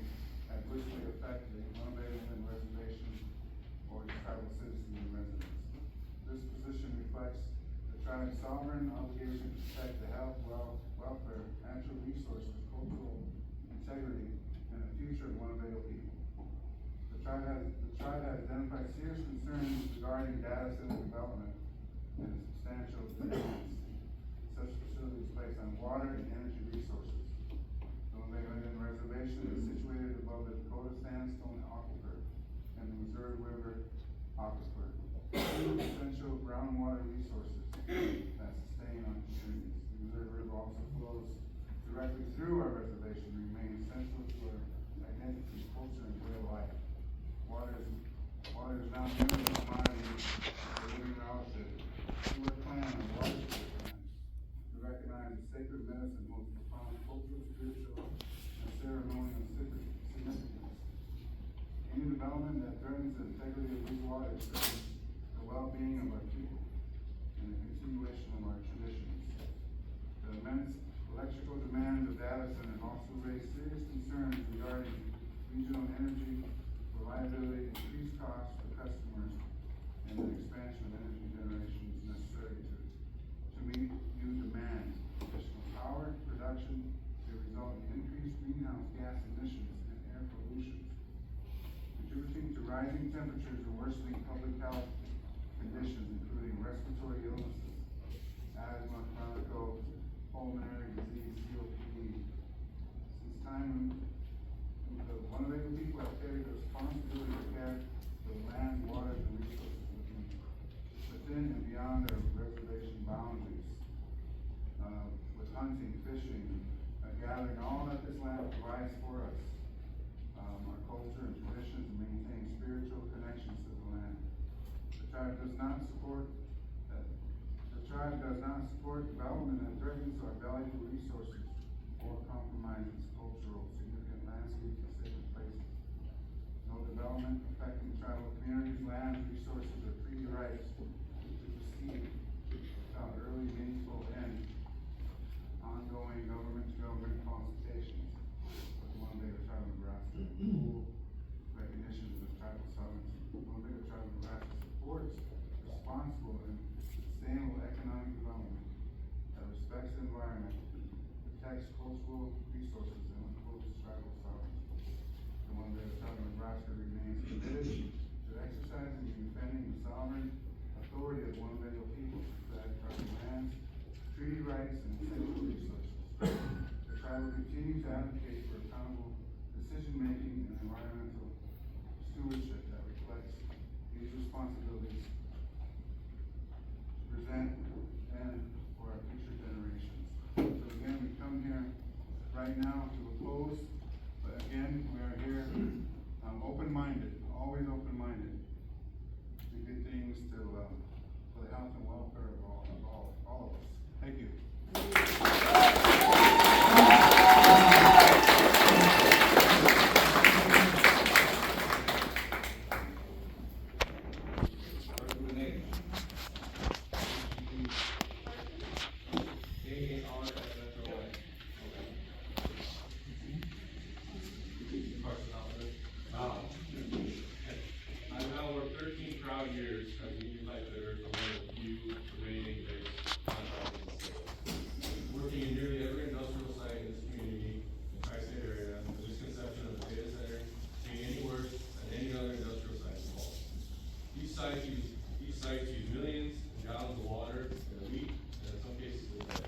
adversely affect the Winnebago Indian Reservation or its tribal citizens and residents. This position reflects the tribe's sovereign obligation to protect the health, welfare, natural resources, cultural integrity, and the future of Winnebago people. The tribe has identified serious concerns regarding data center development and substantial demands such facilities place on water and energy resources. The Winnebago Indian Reservation is situated above the Dakota Sandstone Aquifer and the Missouri River Aquifer, two essential groundwater resources that sustain our communities. The Missouri River also flows directly through our reservation, remains central to our identity, culture, and way of life. Water is now nearly a commodity for living relative. Steward plan and water steward plan to recognize the sacred medicine, most profound cultural, spiritual, and ceremonial significance. Any development that threatens the integrity of these waters threatens the well-being of our people and the continuation of our traditions. The immense electrical demands of data centers also raise serious concerns regarding regional energy reliability, increased costs for rising temperatures and worsening public health conditions, including respiratory illnesses, asthma, chronic pulmonary disease, COPD. Since time, the Winnebago people have carried the responsibility to care for the land, waters, and resources within and beyond their reservation boundaries. With hunting, fishing, gathering, all that this land provides for us. Our culture and traditions, and maintain spiritual connections to the land. The tribe does not support development that threatens our valuable resources or compromises cultural significant landscapes and sacred places. No development affecting tribal communities, lands, resources, or treaty rights to proceed without early, meaningful, and ongoing government-to-government consultations with the Winnebago Tribe of Nebraska and full recognition of the tribal sovereignty. The Winnebago Tribe of Nebraska supports responsible and sustainable economic development that respects the environment, protects cultural resources, and upholds tribal sovereignty. The Winnebago Tribe of Nebraska remains committed to exercising and defending the sovereign authority of the Winnebago people to protect tribal lands, treaty rights, and sacred resources. The tribe will continue to advocate for accountable decision-making and environmental stewardship that reflects these responsibilities to present and for our future generations. So again, we come here right now to oppose, but again, we are here open-minded, always open-minded to good things to for the health and welfare of all of us. Thank you. I've now worked 13 proud years as a union fighter for one of the few remaining base contractors in the state. Working in nearly every industrial site in this community, in the tri-state area, the misconception of the data center being any worse than any other industrial site involved. These sites use millions of gallons of water in a week, and in some cases a day.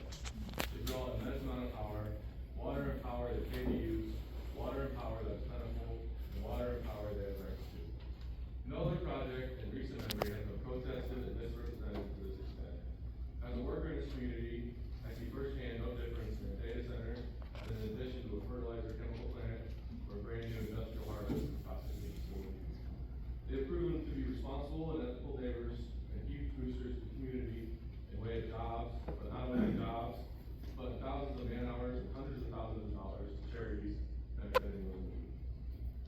They draw an immense amount of power, water and power they pay to use, water and power that's plentiful, and water and power they have rights to. No other project in recent memory has been protested and misrepresented to this extent. As a worker in this community, I see firsthand no difference in a data center than in addition to a fertilizer chemical plant or a brand new industrial harvest and processing facility. They have proven to be responsible and ethical neighbors and huge boosters to the community in way of jobs, but not only jobs, but thousands of man hours and hundreds of thousands of dollars to charities benefiting those in need.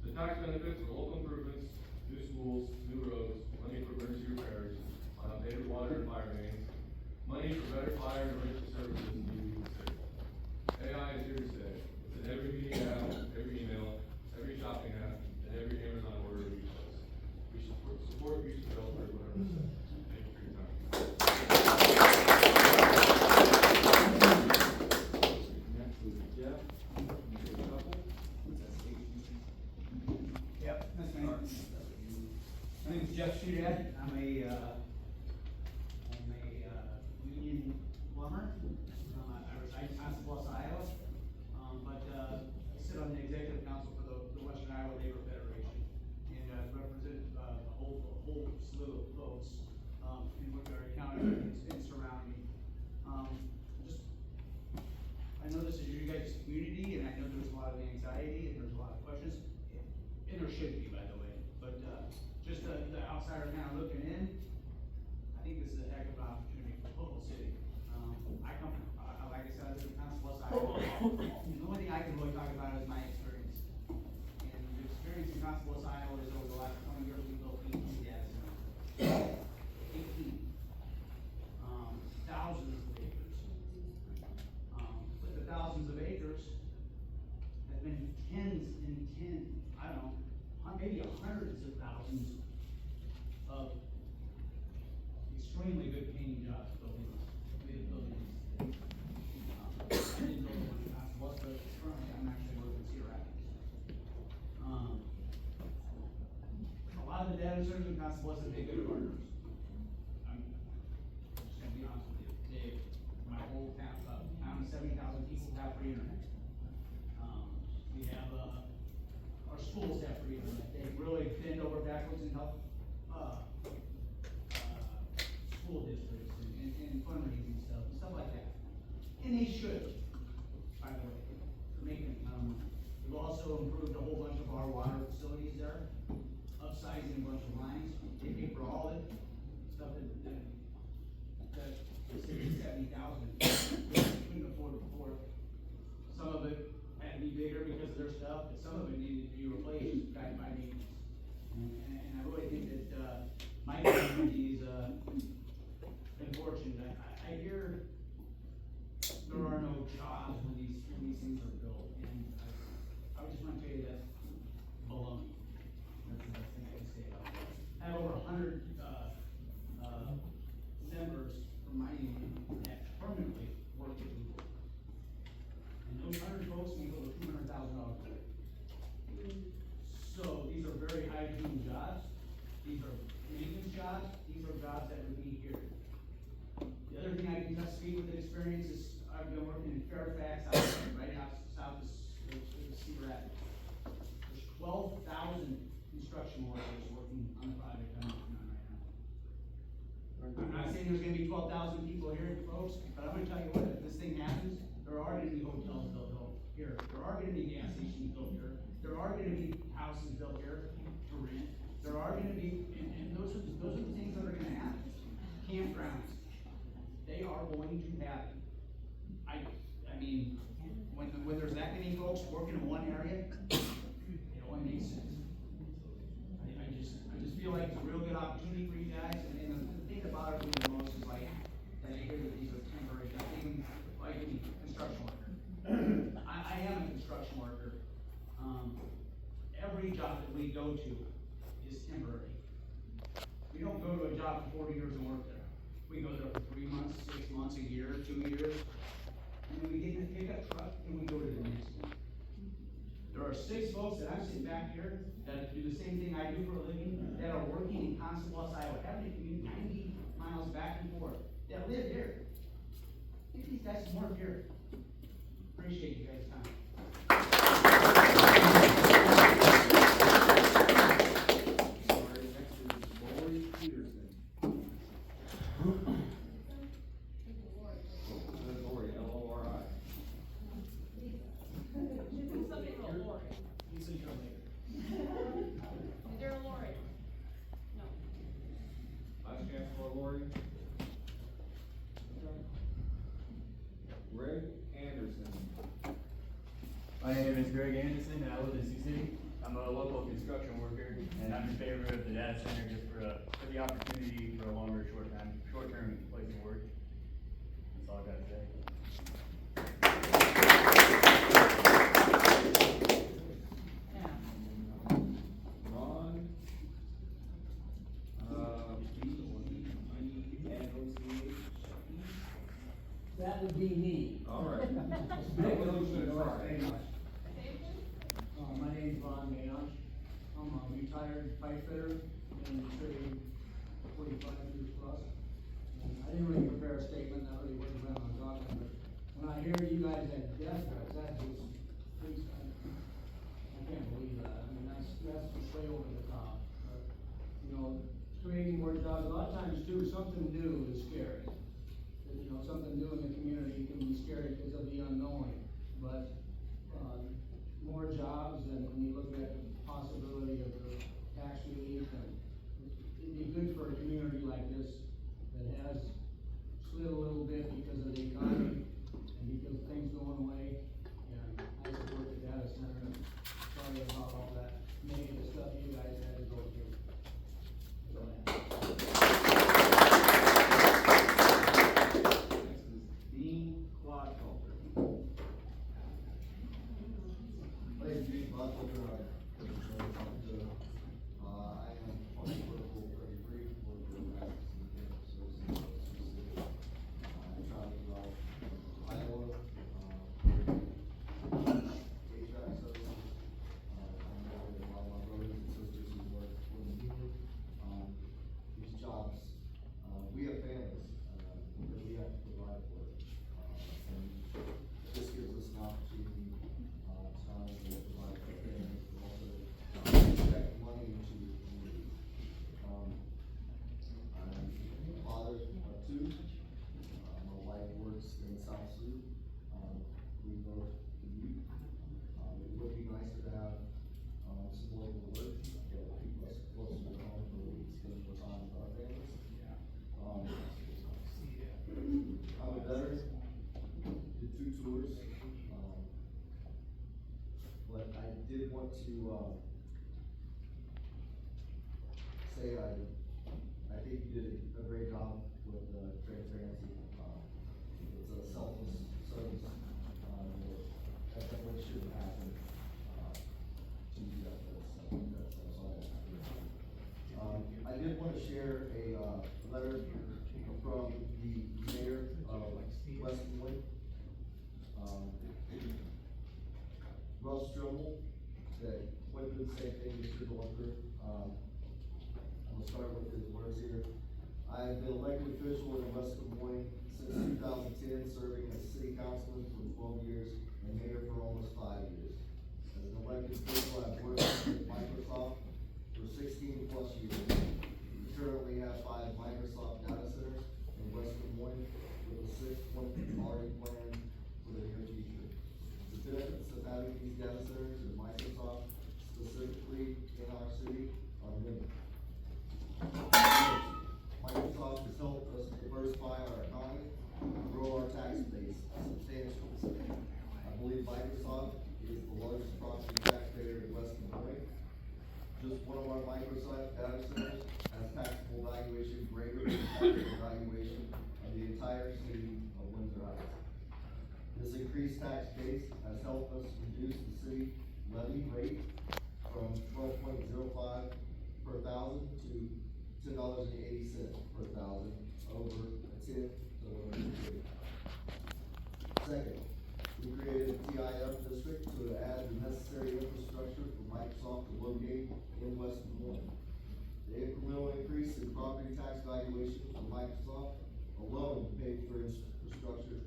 The tax benefits for local improvements, new schools, new roads, money for emergency repairs on outdated water and fire mains, money for better fire and emergency services in the city. AI is here to stay. It's in every meeting app, every email, every shopping app, and every Amazon order we place. We support future developers 100%. Thank you for your time. Next is Jeff. Yep, that's me. My name is Jeff Shudad. I'm a union plumber. I reside in Constable, Iowa. But I sit on the executive council for the Western Iowa Labor Federation. And represent a whole slew of folks in Woodbury County and surrounding. I know this is your guys' community, and I know there's a lot of anxiety and there's a lot of questions. And there should be, by the way, but, just the outsider kind of looking in, I think this is a heck of an opportunity for the whole city. I come from, like I said, I live in Constable, Iowa. The only thing I can really talk about is my experience. And the experience in Constable, Iowa is over the last 20 years, we built 18 data centers. 18. Thousands of acres. But the thousands of acres have been tens and tens, I don't know, maybe hundreds of thousands of extremely good paying jobs building this. I didn't build the one in Constable, but currently I'm actually working in Cedar Rapids. A lot of the data centers and Constable have been good partners. I'm just gonna be honest with you, my whole town, town of 70,000 people have free internet. We have, our schools have free internet, they really bend over backwards and help, school districts and fundraising stuff like that. And they should, by the way, for making, we've also improved a whole bunch of our water facilities there, upsizing a bunch of lines, they pay for all of it, stuff that 70,000 couldn't afford before. Some of it had to be bigger because of their stuff, but some of it needed to be replaced by maintenance. And I really think that, my community is, unfortunate. I hear there are no jobs when these things are built, and I just wanna tell you that's baloney. That's the best thing I can say about it. I have over 100, members from my union that permanently work at Google. And those 100 folks make over $200,000 a year. So these are very high paying jobs, these are maintenance jobs, these are jobs that would be here. The other thing I can just speak with experience is I've been working in Fairfax, right out south of Cedar Rapids. There's 12,000 construction workers working on the project I'm working on right now. I'm not saying there's gonna be 12,000 people here, folks, but I'm gonna tell you what, if this thing happens, there are gonna be hotels built here. There are gonna be gas stations built here. There are gonna be houses built here to rent. There are gonna be, and those are the things that are gonna happen. Campgrounds, they are going to happen. I mean, when there's that many folks working in one area, it only makes sense. I just feel like it's a real good opportunity for you guys, and the thing that bothers me the most is like, that I hear that these are temporary, even like any construction worker. I am a construction worker. Every job that we go to is temporary. We don't go to a job for 40 years and work there. We go there for 3 months, 6 months, a year, 2 years, and then we get in a pickup truck and we go to the next one. There are 6 folks that I'm sitting back here that do the same thing I do for a living, that are working in Constable, Iowa, having to commute 90 miles back and forth, that live here. Get these guys some work here. Appreciate you guys' time. Sorry, next is Lori Peterson. Lori, L-O-R-I. Somebody wrote Lori. Lisa, you're later. Is there a Lori? No. Last chance for Lori. Greg Anderson. My name is Greg Anderson, and I live in Sioux City. I'm a local construction worker, and I'm in favor of the data center just for the opportunity for a longer, short-term place of work. That's all I gotta say. Ron. That would be me. All right. My name's Ron Mayon. I'm a retired pipe fitter and trade 45 years plus. And I didn't really prepare a statement, I really wasn't planning on talking, but when I hear you guys had death threats, that just, I can't believe that. I mean, that's way over the top. But, you know, creating more jobs, a lot of times too, something new is scary. You know, something new in the community can be scary because of the unknown, but, more jobs, and when you look at the possibility of the tax relief, and it'd be good for a community like this that has slid a little bit because of the economy and because things going away, and I support the data center, and sorry about all that negative stuff you guys had to go through. That's all I have. say I think you did a great job with transparency. It's a selfless service, that definitely shouldn't happen, to you guys, that's all I have. I did wanna share a, letter from the mayor of West Des Moines. Russ Trimble, that went through the same thing that you're going through. I'm gonna start with his words here. I've been elected official in West Des Moines since 2010, serving as city councilman for 12 years and mayor for almost 5 years. As an elected official, I've worked with Microsoft for 16 plus years. We currently have 5 Microsoft data centers in West Des Moines, with a 6th one already planned for the near future. The benefits of having these data centers in Microsoft, specifically in our city, are many. Microsoft has helped us diversify our economy and grow our tax base substantially. I believe Microsoft is the largest property taxpayer in West Des Moines. Just one of our Microsoft data centers has taxable valuation greater than the taxable valuation of the entire city of Windsor Heights. This increased tax base has helped us reduce the city levy rate from 12.05 per thousand to $10.80 per thousand over a 10 to 11 period. Second, we created a TIF district to add the necessary infrastructure for Microsoft to locate in West Des Moines. The incremental increase in property tax valuation for Microsoft alone paid for infrastructure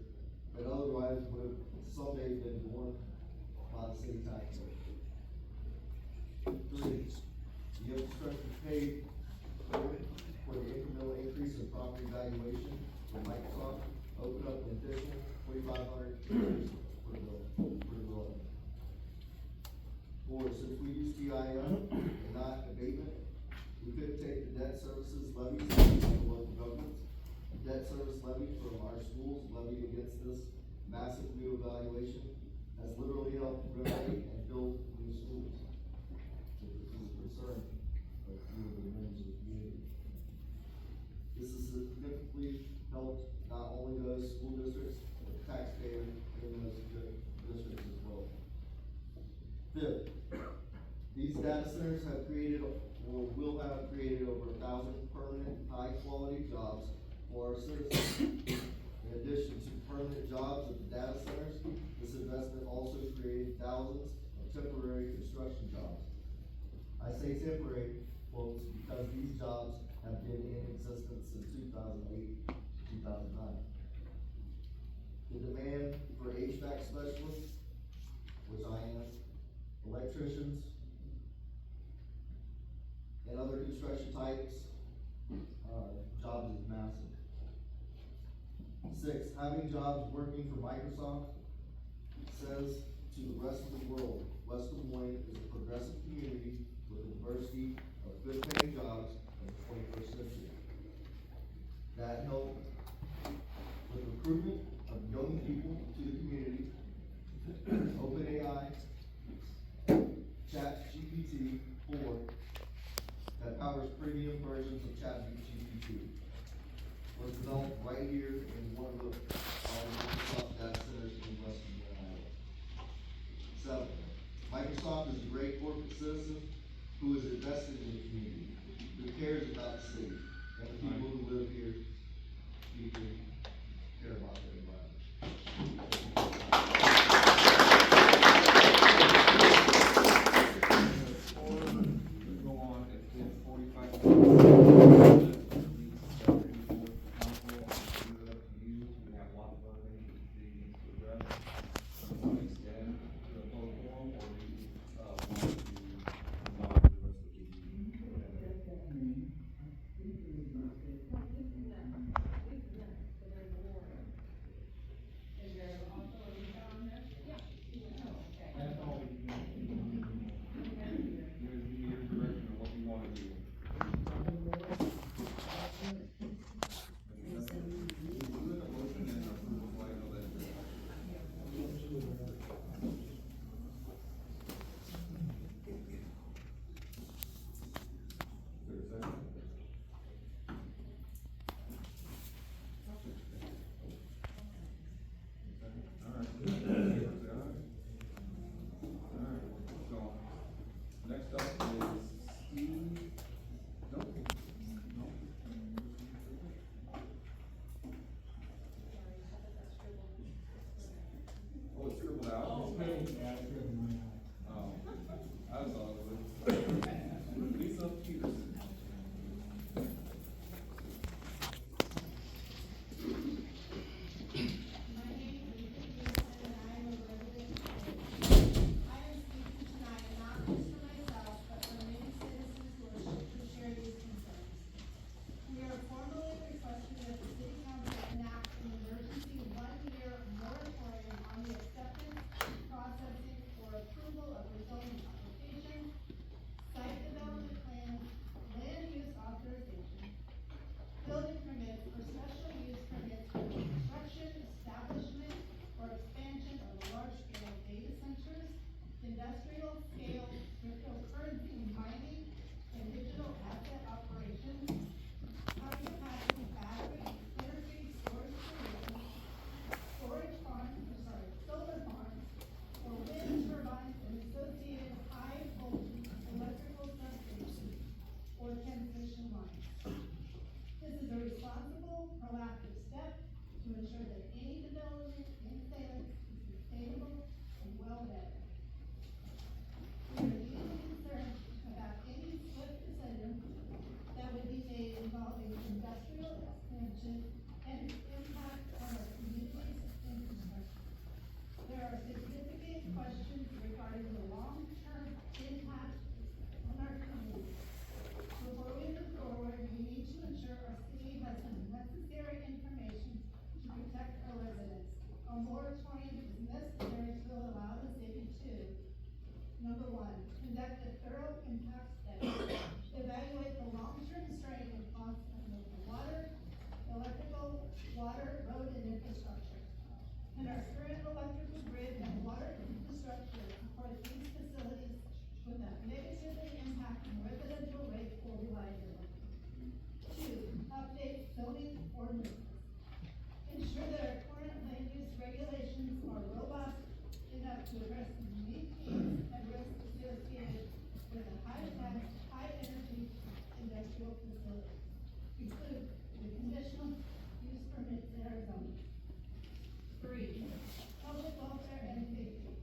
that otherwise would have someday been borne by the city taxpayer. 3, the infrastructure paid for the incremental increase in property valuation for Microsoft opened up an additional 4,500 acres for the building. 4, since we use TIF and not abatement, we could take the debt services levies from local governments. Debt service levy from our schools levied against this massive new evaluation has literally helped renovate and build new schools. This is a concern of few of the members of the community. This has significantly helped not only those school districts, but the taxpayers in those districts as well. 5th, these data centers have created or will have created over 1,000 permanent, high-quality jobs for our citizens. In addition to permanent jobs at the data centers, this investment also created thousands of temporary construction jobs. I say temporary, folks, because these jobs have been in existence since 2008 to 2009. The demand for HVAC specialists, which I am, electricians, and other construction types, jobs is massive. 6, having jobs working for Microsoft says to the rest of the world, West Des Moines is a progressive community with a diversity of good paying jobs in the 21st century. That helped with recruitment of young people to the community. OpenAI, ChatGPT 4, that powers premium versions of ChatGPT, was developed right here in one of our Microsoft data centers in West Des Moines, Iowa. 7, Microsoft is a great corporate citizen who is invested in the community, who cares about the city, and the people who live here deeply care about their environment. Go on at 10:45. We have lots of other things to address. Some extend to a full forum, or we, want to move on to the rest of the meeting. to ensure that any development in Salix is sustainable and well vetted. We are deeply concerned about any swift decision that would be made involving industrial expansion and its impact on our community's infrastructure. There are significant questions regarding the long-term impact on our community. Before we move forward, we need to ensure our city has the necessary information to protect our residents. A moratorium is necessary to allow the city to: number one, conduct a thorough impact study, evaluate the long-term strain and costs of local water, electrical, water, road, and infrastructure. And our current electrical grid and water infrastructure support these facilities without negatively impacting residential rates or reliability. Two, update zoning ordinances. Ensure that our current land use regulations are robust enough to address the unique needs and risks associated with a high-tax, high-energy industrial facility. Include the conditional use permits in our zoning. Three, public welfare and safety.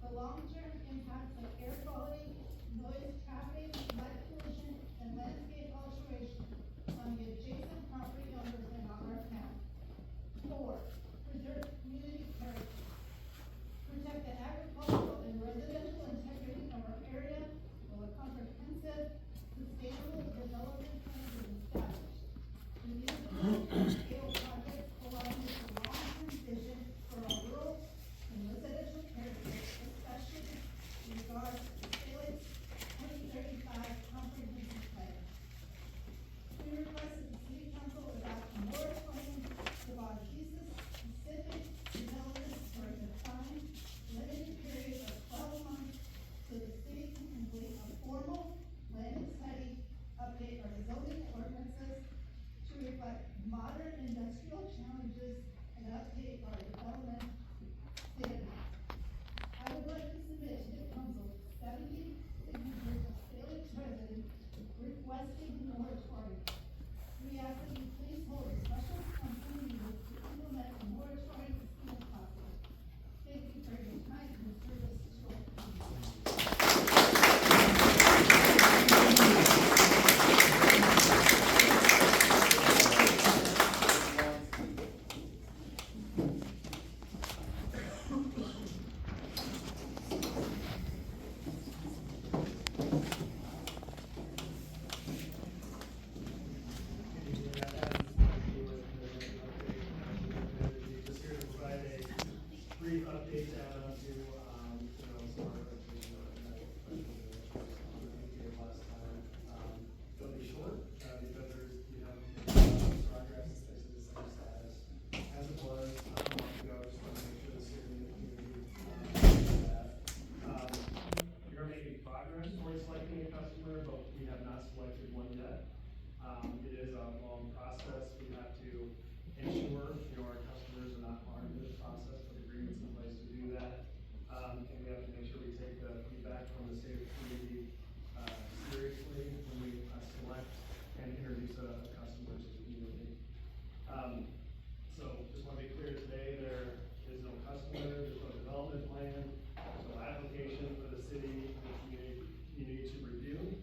The long-term impacts of air quality, noise, traffic, light pollution, and landscape alteration on the adjacent property owners and on our town. Four, preserve community character. Protect the agricultural and residential integrity of our area while a comprehensive, sustainable development plan is established. Review scale projects along with the long-term vision for our rural and residential areas, especially in regards to Salix 2035 comprehensive plan. We request that the city council adopt a moratorium about specific developments for a defined, limited period of 12 months so the city can complete a formal planning study, update our zoning ordinances to reflect modern industrial challenges, and update our development standards. I would like to submit to the council 70 signatures of Salix residents requesting the moratorium. We ask that you please hold a special council meeting to implement the moratorium as soon as possible. Thank you for your time and service to our community. Just here to provide a brief update to some of our questions last time. It'll be short, because we have progress, this is the same status as it was a month ago, just want to make sure the city and the community, that. We are making progress towards selecting a customer, but we have not selected one yet. It is a long process. We have to ensure, our customers are not harmed in this process, put agreements in place to do that. And we have to make sure we take the feedback from the state of community, seriously when we select and introduce a customer to the community. So just want to be clear today, there is no customer, there's no development plan, there's no application for the city and the community to review.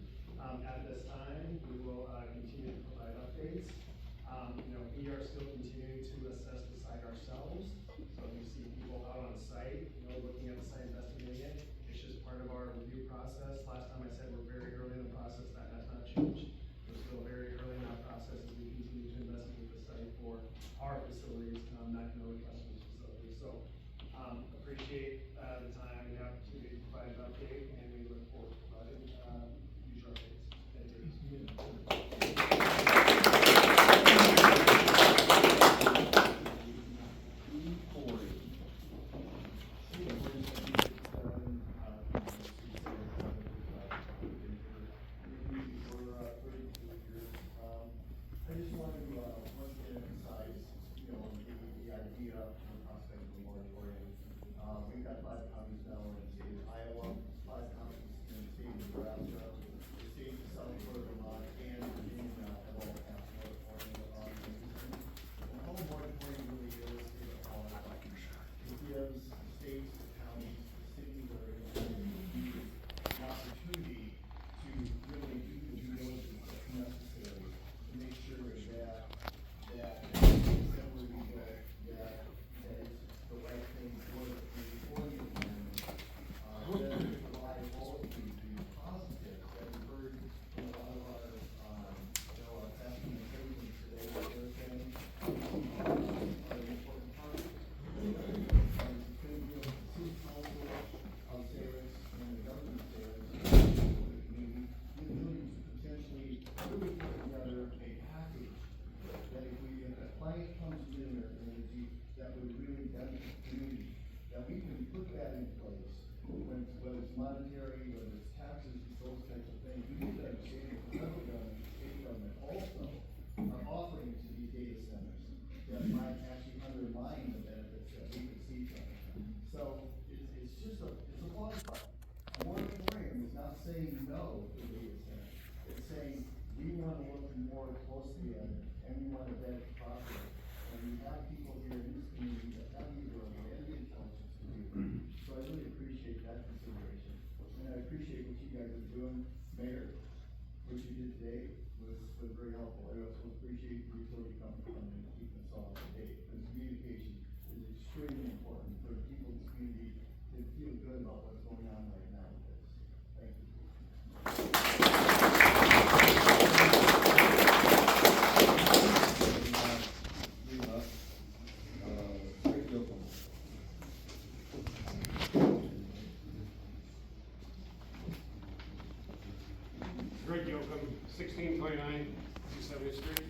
At this time, we will continue to provide updates. We are still continuing to assess the site ourselves. So if you see people out on site, looking at the site, investigating it, it's just part of our review process. Last time I said we're very early in the process, that has not changed. We're still very early in our process as we continue to investigate the site for more closely at any one of that property. And we have people here in this community that have either on the Indian Township's community. So I really appreciate that consideration. And I appreciate what you guys are doing, Mayor. What you did today was very helpful. I also appreciate the utility company coming and keeping us all up to date. Because communication is extremely important for the people in this community to feel good about what's going on right now with this. Thank you. Greg Yocum, 1629 East 70th Street.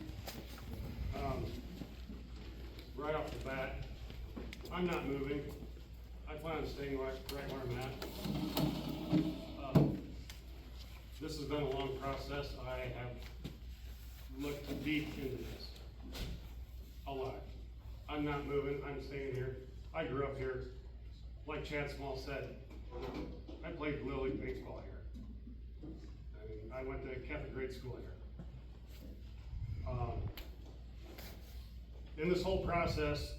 Right off the bat, I'm not moving. I plan on staying right where I'm at. This has been a long process. I have looked deep into this. A lot. I'm not moving. I'm staying here. I grew up here. Like Chad Small said, I played Little League baseball here. I mean, I went to Catholic grade school here. In this whole process,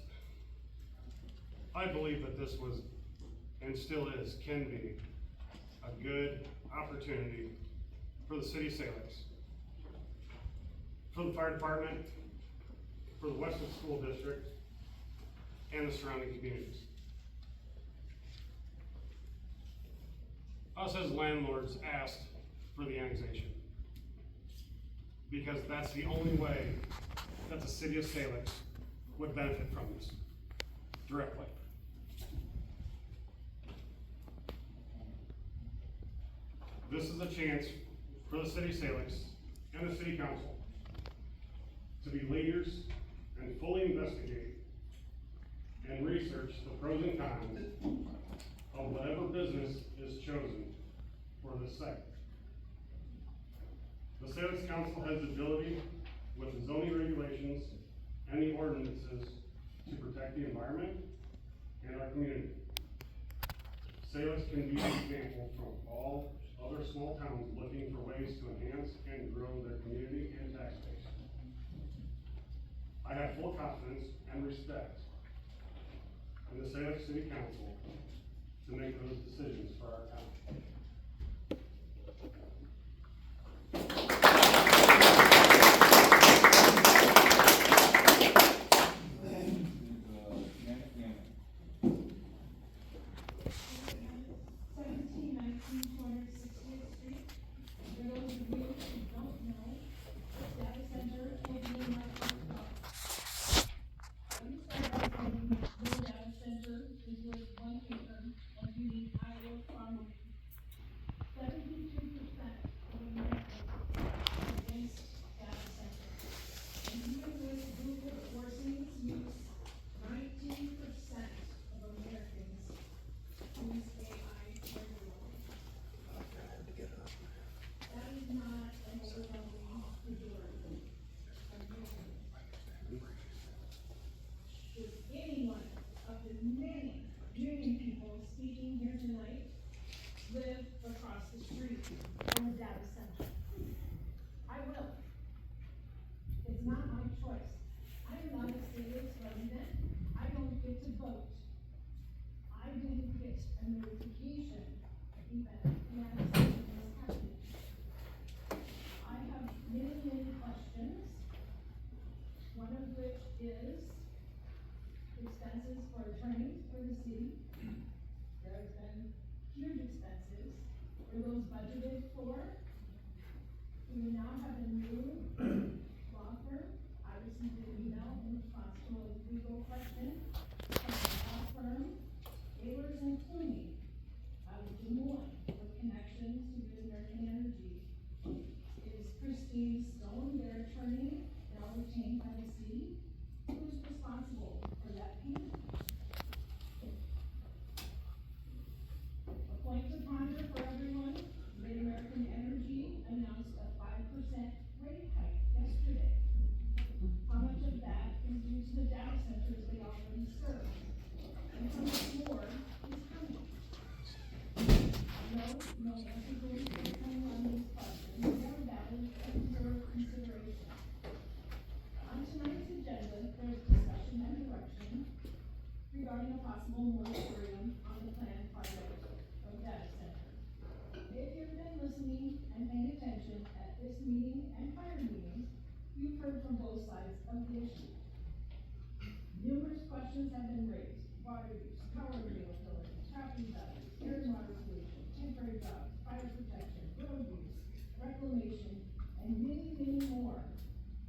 I believe that this was, and still is, can be, a good opportunity for the city of Salix, for the fire department, for the Westwood School District, and the surrounding communities. Us as landlords asked for the annexation, because that's the only way that the city of Salix would benefit from this directly. This is a chance for the city of Salix and the city council to be leaders and fully investigate and research the pros and cons of whatever business is chosen for this site. The Salix Council has the ability, with the zoning regulations and the ordinances, to protect the environment and our community. Salix can be an example from all other small towns looking for ways to enhance and grow their community and tax base. I have full confidence and respect in the Salix City Council to make those decisions for our town. No, everybody's coming on these questions, they're valid and for consideration. prior meetings, you've heard from both sides of the issue. Numerous questions have been raised: water use, power availability, property values, air and water pollution, temporary jobs, fire protection, road use, reclamation, and many, many more,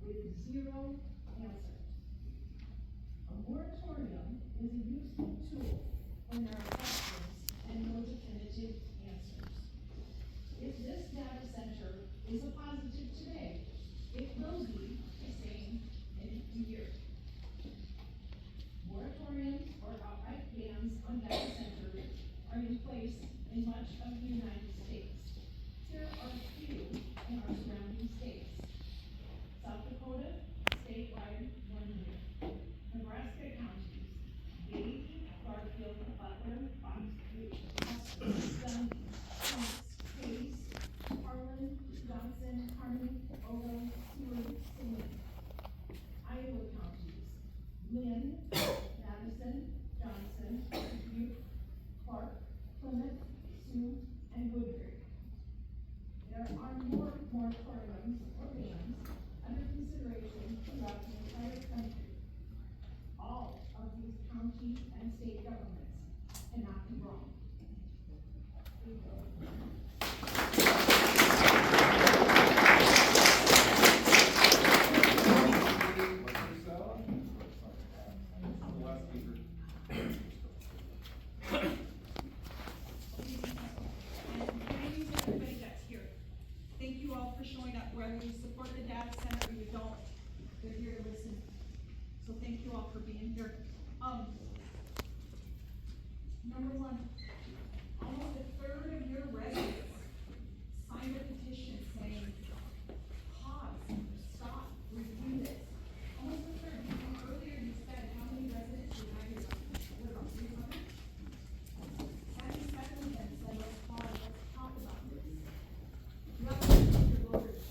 with zero answers. A moratorium is a useful tool when there are questions and no definitive answers. If this data center is a positive today, it will be the same in a year. Moratoriums or outright bans on data centers are in place in much of the United States. Here are a few in our surrounding states. South Dakota, statewide, 1 year. Nebraska counties, Dade, Garfield, Butler, Fox Butte, Custer, Dundee, Phoenix, Case, Harlan, Johnson, Harmony, Ogle, Seward, Saline. Iowa counties, Lynn, Madison, Johnson, Butte, Clark, Plymouth, Sioux, and Woodbury. There are more moratoriums or bans under consideration throughout the entire country. All of these counties and state governments cannot be wrong. The last speaker. And thank you to everybody that's here. Thank you all for showing up, whether you support the data center or you don't, they're here to listen. So thank you all for being here. Number one, almost a third of your residents signed a petition saying, pause, stop, review this. Almost a third. Earlier you said how many residents you had here? What, about 300? 77 of them said, let's pause, let's talk about this. You have to listen to your voters.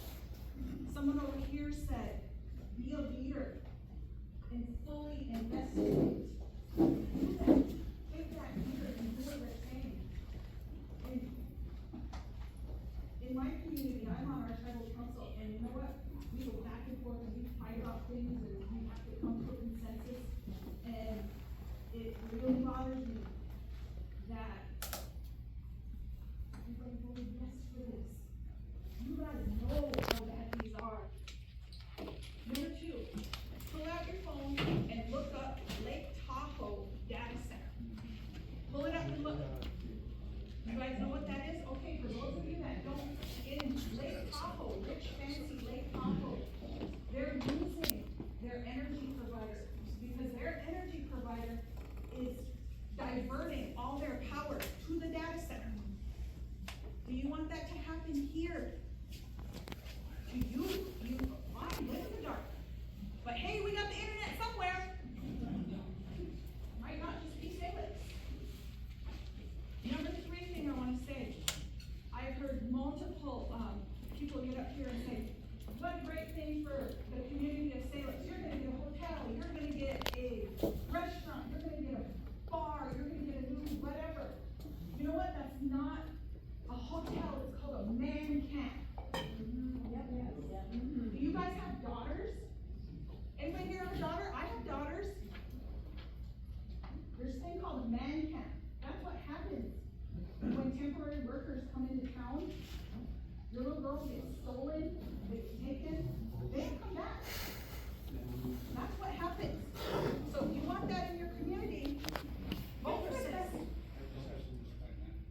Someone over here said, be a leader and fully investigate. Do that. Take that leader and do what they're saying. In my community, I'm on our tribal council, and you know what? We go back and forth and we fight about things, and we have to come to a consensus. And it really bothers me that everybody voted yes for this. You guys know how bad these are. Number two, pull out your phone and look up Lake Tahoe Data Center. Pull it up and look. You guys know what that is? Okay, for those of you that don't, in Lake Tahoe, rich, fancy Lake Tahoe, they're losing their energy provider because their energy provider is diverting all their power to the data center. Do you want that to happen here? Do you, I live in the dark. But hey, we got the internet somewhere. Might not just be Salix. Number three thing I want to say, I've heard multiple people get up here and say, what a great thing for the community of Salix. You're going to get a hotel, you're going to get a restaurant, you're going to get a bar, you're going to get a new whatever. You know what? That's not a hotel, it's called a man camp. Do you guys have daughters? Anybody here have a daughter? I have daughters. There's a thing called a man camp. That's what happens when temporary workers come into town. Your little girls get stolen, they get taken, they don't come back. That's what happens. So if you want that in your community, vote for this.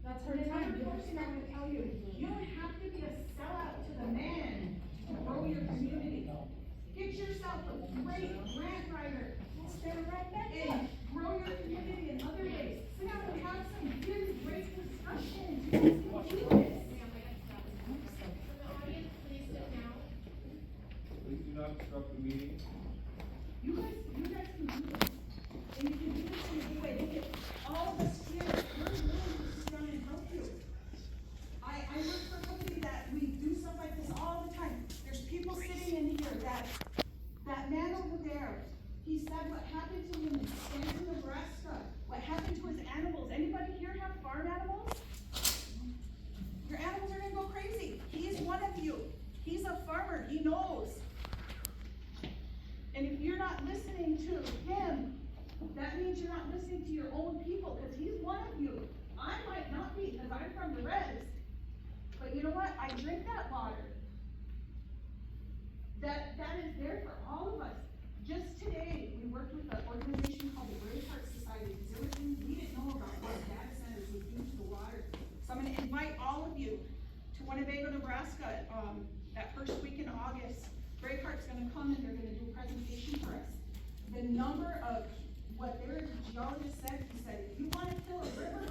That's her time. The first thing I'm gonna tell you, you don't have to be a sellout to the man to grow your community. Get yourself a great grant writer and grow your community in other ways. Sit down and have some really great discussions. You guys can do this. Please do not disrupt the meeting. You guys can do this. And you can do this in a good way. Look at all of us here. We're willing to sit down and help you. I work for a company that we do stuff like this all the time. There's people sitting in here that man over there, he said what happened to him in Stanton, Nebraska. What happened to his animals. Anybody here have farm animals? Your animals are gonna go crazy. He's one of you. He's a farmer. He knows that is there for all of us. Just today, we worked with an organization called the Brave Heart Society, because there were things we didn't know about what data centers would do to the water. So I'm gonna invite all of you to Winnebago, Nebraska, that first week in August. Brave Heart's gonna come and they're gonna do a presentation for us. The number of, what their geologist said, he said, if you wanna kill a river,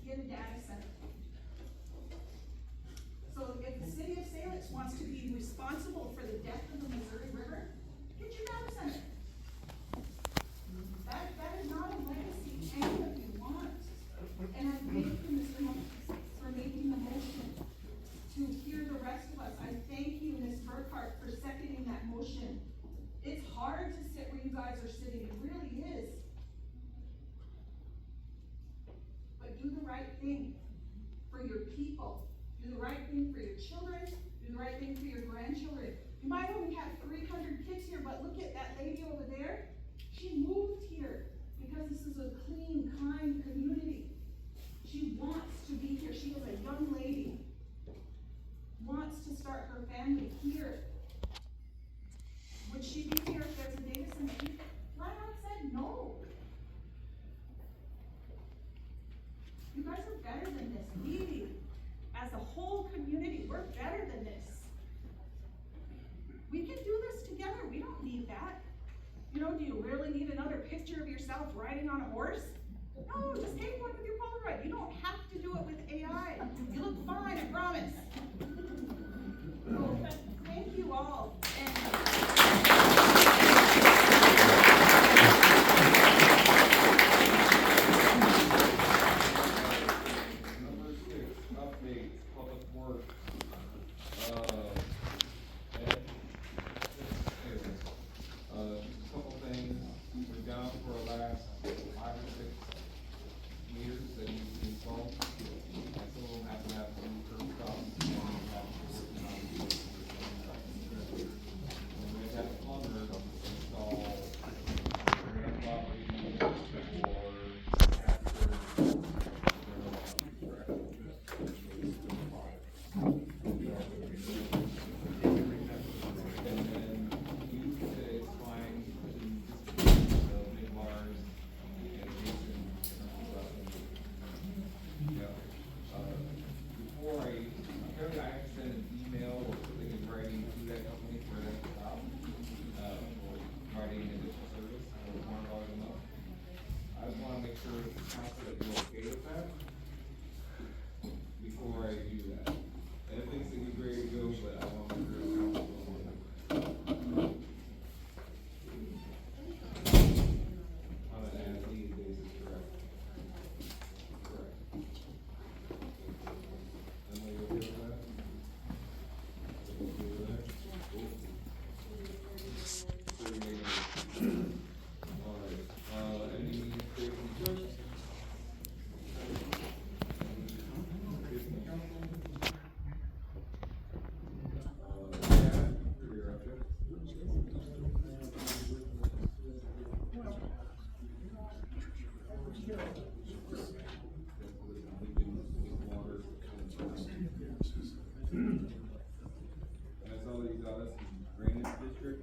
get a data center. So if the city of Salix wants to be responsible for the death of the Missouri River, get your data center. That is not a legacy any of you want. And I thank you, Mr. Moses, for making the motion to hear the rest of us. I thank you, Ms. Burkhart, for seconding that motion. It's hard to sit where you guys are sitting, it really is. But do the right thing for your people. Do the right thing for your children, do the right thing for your grandchildren. You might only have 300 kids here, but look at that lady over there. She moved here because this is a clean, kind community. She wants to be here. She is a young lady, wants to start her family here. Would she be here if there's a data center? He flat out said no. You guys are better than this. We, as a whole community, we're better than this. We can do this together. We don't need that. You know, do you really need another picture of yourself riding on a horse? No, just take one with your Polaroid. You don't have to do it with AI. You look fine, I promise. So, thank you all. Number 6, update, public works. Just a couple things, we've gone for our last 5 or 6 meters that need to be installed. And some of them have to have some curb stops, and we have to be working on the and we have a plumber install ramp operating or before I do that. And if things seem ready to go, but I want to make sure the council on an as-needed basis, correct? Correct. Emily, you okay with that? You okay with that? Cool. All right, any questions? That's all these, that's drainage district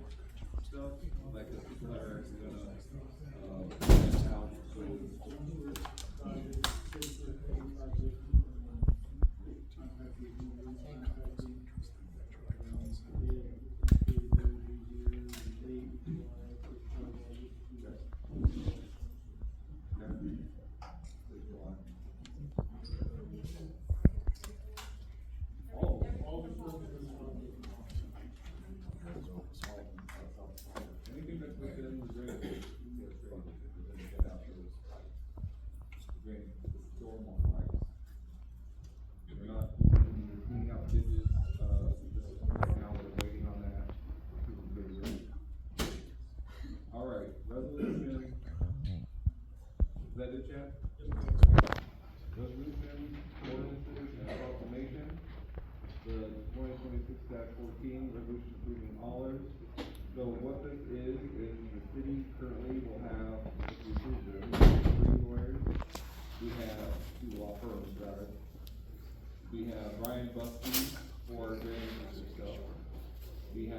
stuff, like the people that are actually gonna, rent out, so. Anything that's within the drainage,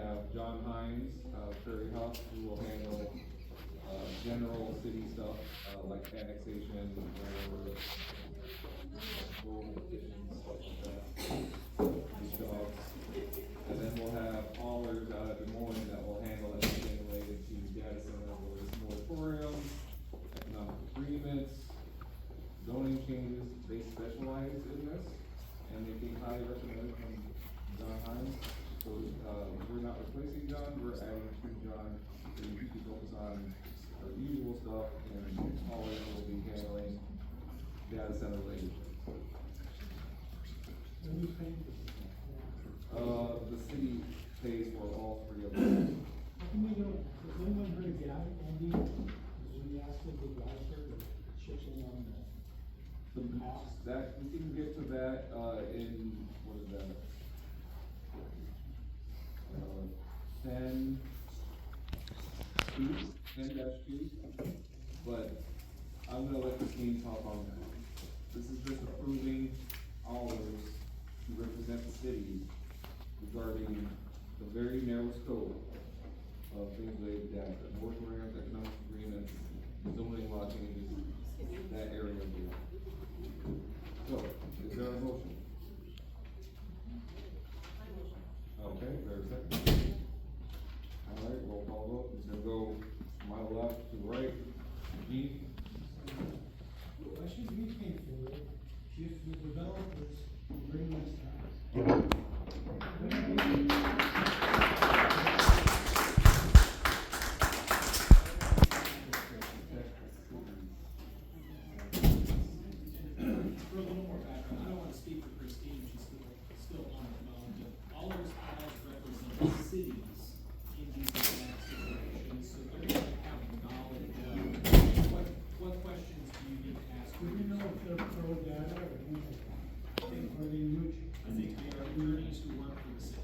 have John Hines, Terry Huff, who will handle, general city stuff, like annexation, whatever, mobile kitchens, stuff like that. These dogs. And then we'll have haulers out at Des Moines that will handle anything related to data center, whether it's moratoriums, economic agreements, zoning changes. They specialize in this, and they came highly recommended from John Hines. So, we're not replacing John, we're adding to John, so you can focus on our usual stuff, and haulers will be handling data center related. The city pays for all three of them. How come we don't, has anyone heard of Gavin, Andy? When he asked if the developer to chip in on the cost? That, we can get to that, in, what is that? 10-2, but I'm gonna let Christine talk on that. This is just approving hours to represent the city regarding the very narrow scope of things related to data, moratoriums, economic agreements, zoning law changes, that area of the. So, is there a motion? Okay, there's a second. All right, roll call vote, it's gonna go from my left to right. Gene? Why should we pay for it if the developers bring this down? For a little more background, I don't wanna speak for Christine, she's still on the phone, but all those files represent cities in these exact situations, so they're gonna have knowledge of what questions do you need to ask? Do we know if they're pro data or neutral? I think, Are they neutral? I think they are attorneys who work for the city.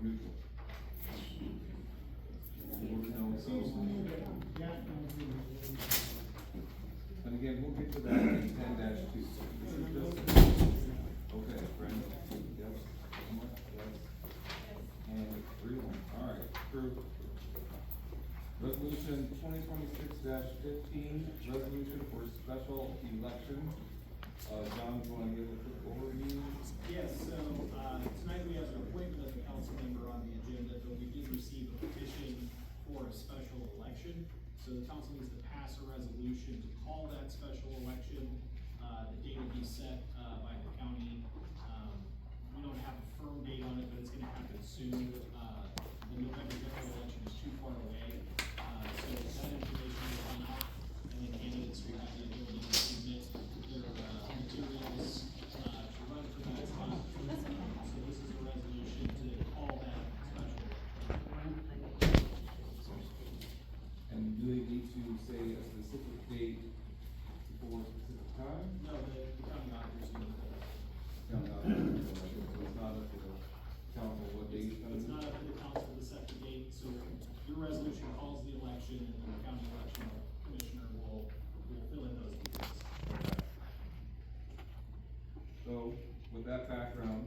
Neutral. And again, we'll get to that in 10-2. This is just, okay, Brandon, yes, Emma, yes, and 3-1, all right, approved. Resolution 2026-15, resolution for special election. John, do you wanna give a quick overview? Yes, so, tonight we have an appointment of a council member on the agenda, but we did receive a petition for a special election. So the council needs to pass a resolution to call that special election. The date will be set, by the county. We don't have a firm date on it, but it's gonna happen soon. The November general election is too far away. So that information will come out, and then candidates will have the ability to submit their, materials, to run for that spot. So this is a resolution to call that special. And do they need to say a specific date before a specific time? No, the county auditors need to. County auditor, so it's not up to the council what date it's gonna be? It's not up to the council to set the date, so your resolution calls the election, and then the county election commissioner will fill in those details. So, with that background,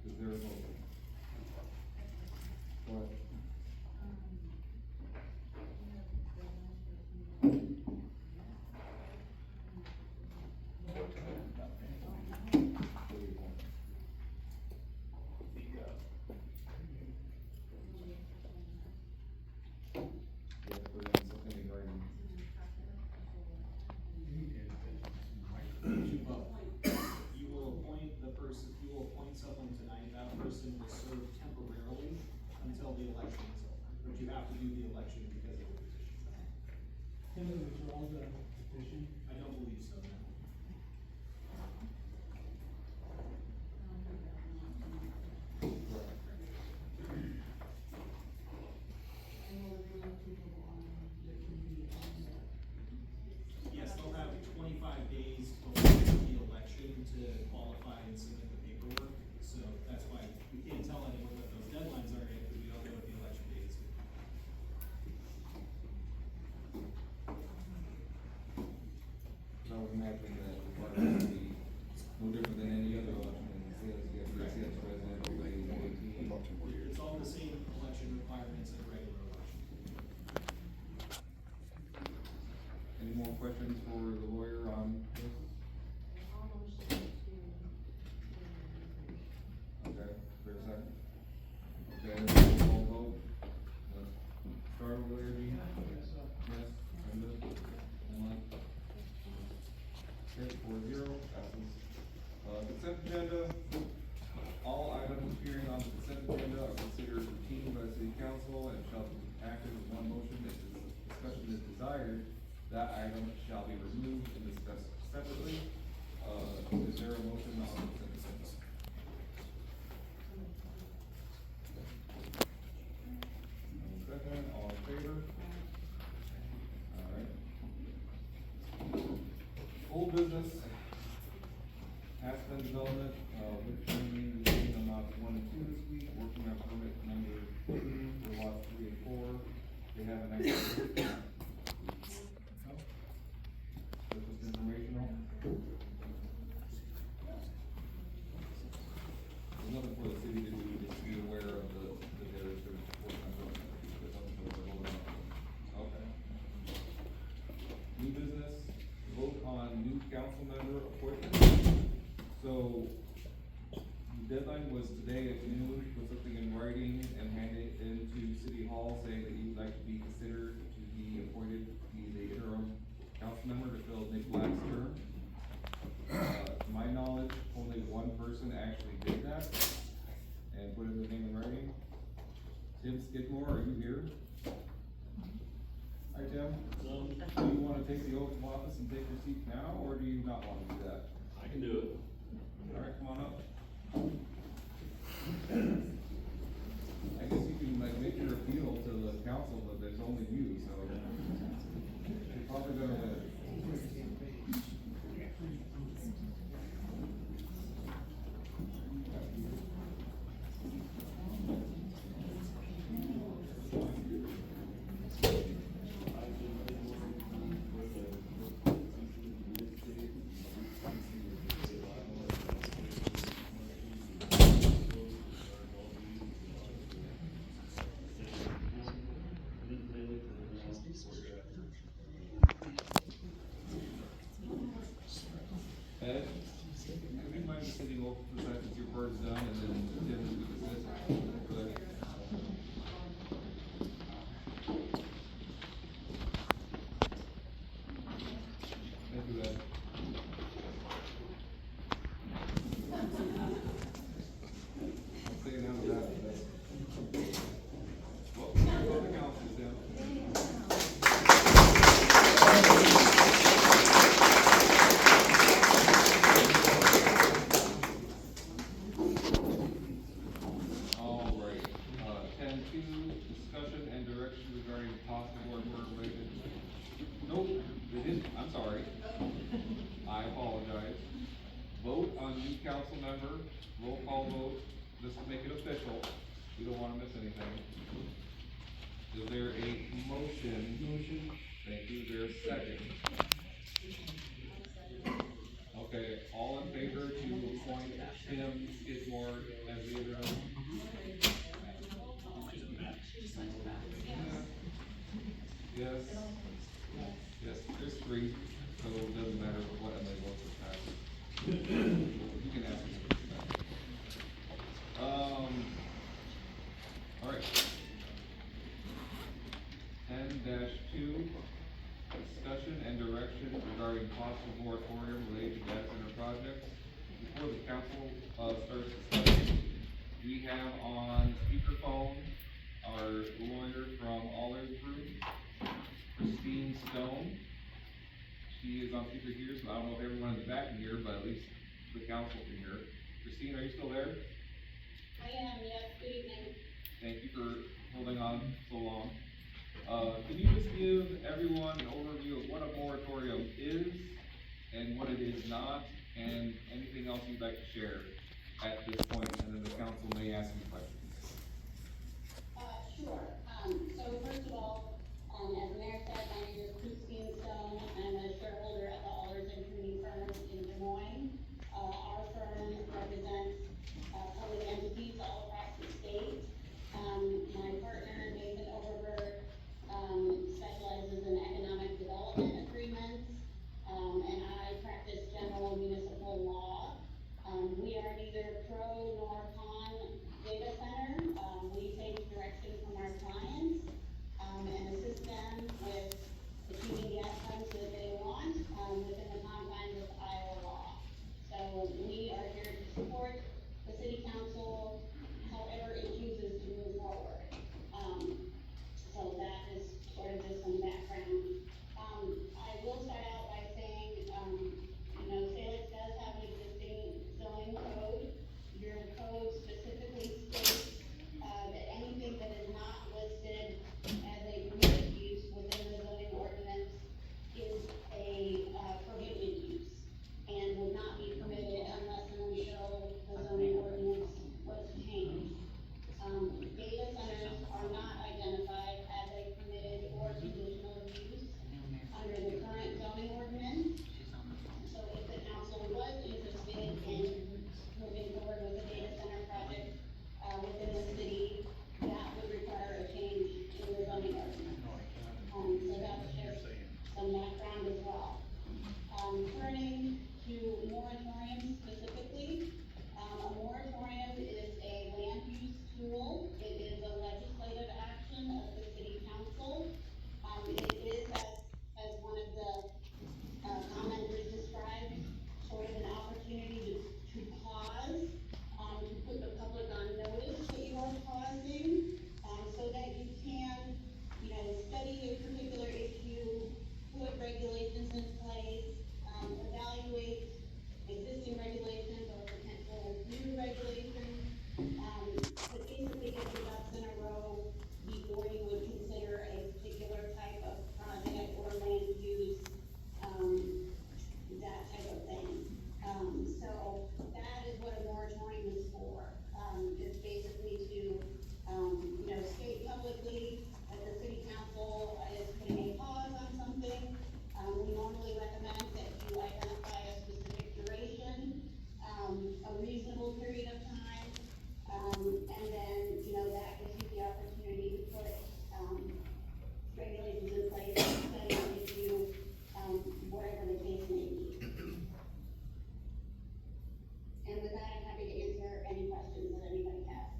is there a motion? Go ahead. Yeah, put in something in writing. You will appoint the person, you will appoint someone tonight, that person will serve temporarily until the election is over. But you have to do the election because of the petition. Can we withdraw the petition? I don't believe so, no. Yes, they'll have 25 days before the election to qualify and submit the paperwork. So that's why we can't tell anyone what those deadlines are yet, because we don't know what the election date is. No, we have questions for the lawyer on this? Okay, for a second. Okay, roll call vote. Let's start over there, Dean. Yes. Brenda? Emily? Okay, 4-0, passes. Consent agenda. All items appearing on the consent agenda are considered routine by the city council and shall be acted as one motion. If discussion is desired, that item shall be removed and discussed separately. Is there a motion on the consent agenda? Second, all in favor? Alright. Old business. Aspen Development, with training, meeting on lots 1 and 2 this week, working on permit number 2 for lots 3 and 4. They have an extra. This is informational. There's nothing for the city to do, just be aware of the there's work on permit. There's nothing for the hold on. Okay. New business, vote on new council member appointment. So, the deadline was today at noon, put something in writing and hand it into City Hall saying that you would like to be considered to be appointed to be the interim council member to fill Nick Black's term. To my knowledge, only one person actually did that and put in the name in writing. Tim Skidmore, are you here? Hi, Tim. Do you wanna take the oath of office and take your seat now, or do you not wanna do that? I can do it. Alright, come on up. I guess you can like make your appeal to the council, but there's only you, so. You're probably gonna win. Ed, would you mind just sitting over for a second, your bird's done, and then Tim, you can sit over there. Thank you, Ed. I'll say it out of that. Welcome to the council, Tim. Alright, 10-2, discussion and direction regarding possible or related. Nope, they didn't, I'm sorry. I apologize. Vote on new council member, roll call vote, this will make it official, we don't wanna miss anything. Is there a motion? Motion. Thank you, is there a second? Okay, all in favor to appoint Tim Skidmore as the interim? Yes. Yes, there's 3, so it doesn't matter what Emily votes for pass. You can ask me. Alright. 10-2, discussion and direction regarding possible moratorium related to data center projects. Before the council, starts discussing, we have on speakerphone our lawyer from Allers Group, Christine Stone. She is on speaker here, so I don't know if everyone in the back can hear, but at least the council can hear. Christine, are you still there? I am, yes, good evening. Thank you for holding on so long. Can you just give everyone an overview of what a moratorium is and what it is not, and anything else you'd like to share at this point, and then the council may ask you questions. Sure. So first of all, as the mayor said, my name is Christine Stone. I'm a shareholder at the Allers and Cooney firm in Des Moines. Our firm represents public entities all across the state. My partner, Nathan Overberg, specializes in economic development agreements CBDS funds that they want, within the confines of Iowa law. So we are here to support the city council however it chooses to move forward. So that is sort of just some background. I will start out by saying, Salix does have an existing zoning code. Your code specifically states, that anything that is not listed as a permitted use within the zoning ordinance is a, prohibited use and would not be permitted unless and until the zoning ordinance was changed. Data centers are not identified as a permitted or conditional use under the current zoning ordinance. So if the council was interested in moving forward with a data center project, within the city, that would require a change in the zoning ordinance. So that's just some background as well. Turning to moratoriums specifically, a moratorium is a land use tool. It is a legislative action of the city council. It is, as one of the commenters described, sort of an opportunity to pause, to put the public on notice that you are pausing, so that you can, study a particular issue, put regulations in place, evaluate existing regulations or potential new regulations, but basically get your ducks in a row before you would consider a particular type of project or land use, that type of thing. So that is what a moratorium is for. It's basically to, state publicly that the city council is putting a pause on something. We normally recommend that you identify a specific duration, a reasonable period of time, and then, that gives you the opportunity to put, regulations in place, study an issue, whatever the case may be. And with that, I'm happy to answer any questions that anybody has.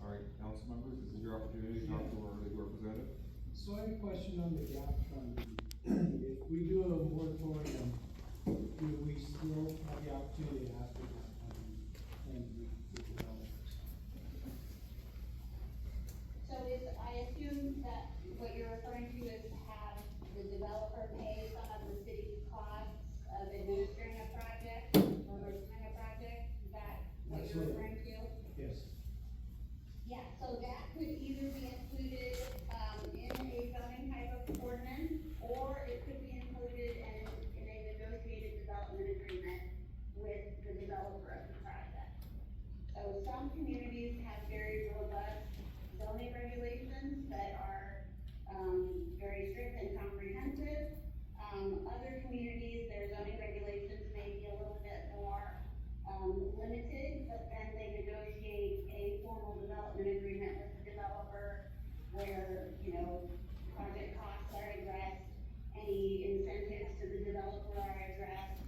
All right, council members, this is your opportunity to talk to our legal representative. So I have a question on the gap funding. If we do a moratorium, do we still have the opportunity to ask for gap funding and the developers? So I assume that what you're referring to is to have the developer pay some of the city's costs of administering a project or pursuing a project, is that what you're referring to? Yes. Yeah, so that could either be included, in a zoning type of ordinance, or it could be included in a negotiated development agreement with the developer of the project. So some communities have very robust zoning regulations that are, very strict and comprehensive. Other communities, their zoning regulations may be a little bit more, limited, but then they negotiate a formal development agreement with the developer where, project costs are addressed, any incentives to the developer are addressed.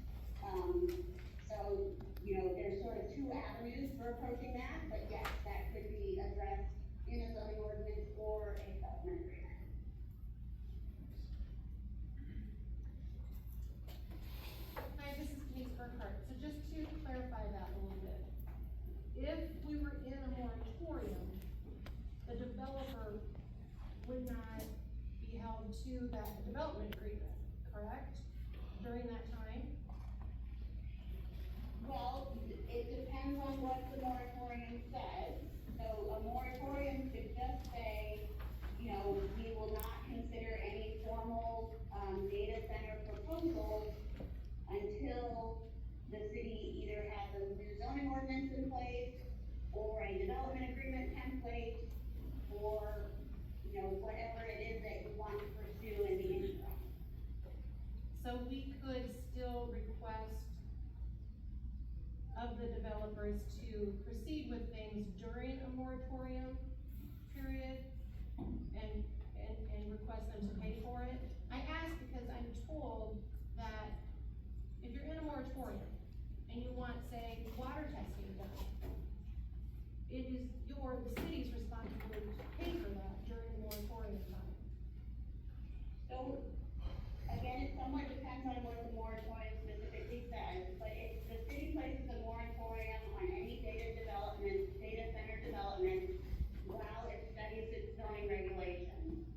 So, there's sort of two avenues for approaching that, but yes, that could be addressed in a zoning ordinance or a development agreement. Hi, this is Denise Burkhart. So just to clarify that a little bit. If we were in a moratorium, the developer would not be held to that development agreement, correct? During that time? Well, it depends on what the moratorium says. So a moratorium could just say, we will not consider any formal, data center proposals until the city either has a new zoning ordinance in place or a development agreement template or, whatever it is that you want to pursue in the interim. So we could still request of the developers to proceed with things during a moratorium period and request them to pay for it. I ask because I'm told that if you're in a moratorium and you want, say, water testing done, it is the city's responsibility to pay for that during the moratorium So, again, it somewhat depends on what the moratorium specifically says, but if the city places a moratorium on any data center development, while it studies its zoning regulations,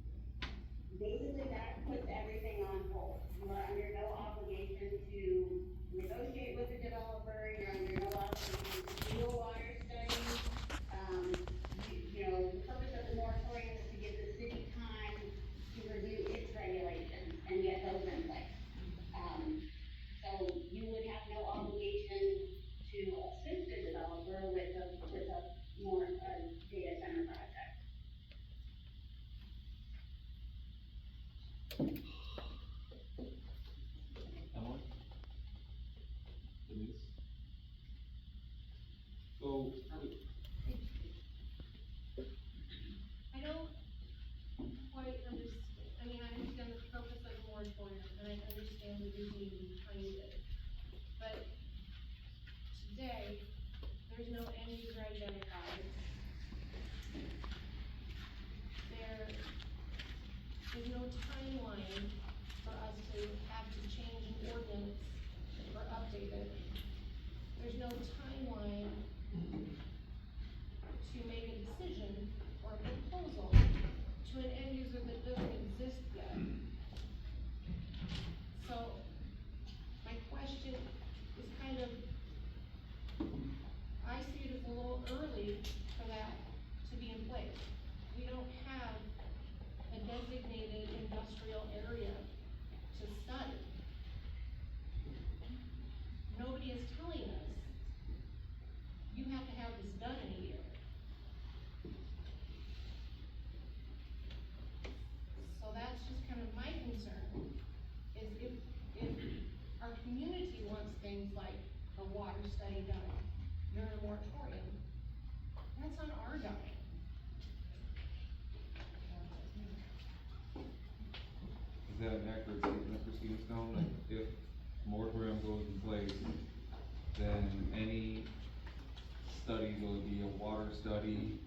basically that puts everything on hold. You are under no obligation to negotiate with the developer, you're under no obligation to do a water study. The purpose of the moratorium is to give the city time to review its regulations and get those in place. So you would have no obligation to assist the developer with a data center project. Emily? Denise? So, I don't quite understand, I understand the purpose of the moratorium, and I understand the reasoning behind it. But today, there's no end user identified. There is no timeline for us to have to change an ordinance or update it. There's no timeline to make a decision or a proposal to an end user that doesn't exist yet. So, my question is kind of, I see it as a little early for that to be in place. We don't have a designated industrial area to study. Nobody is telling us, you have to have this done in a year. So that's just kind of my concern, is if our community wants things like a water study done during a moratorium, that's on our dime. is that an accurate statement, Christine Stone? Like, if moratorium goes in place, then any study, whether it be a water study,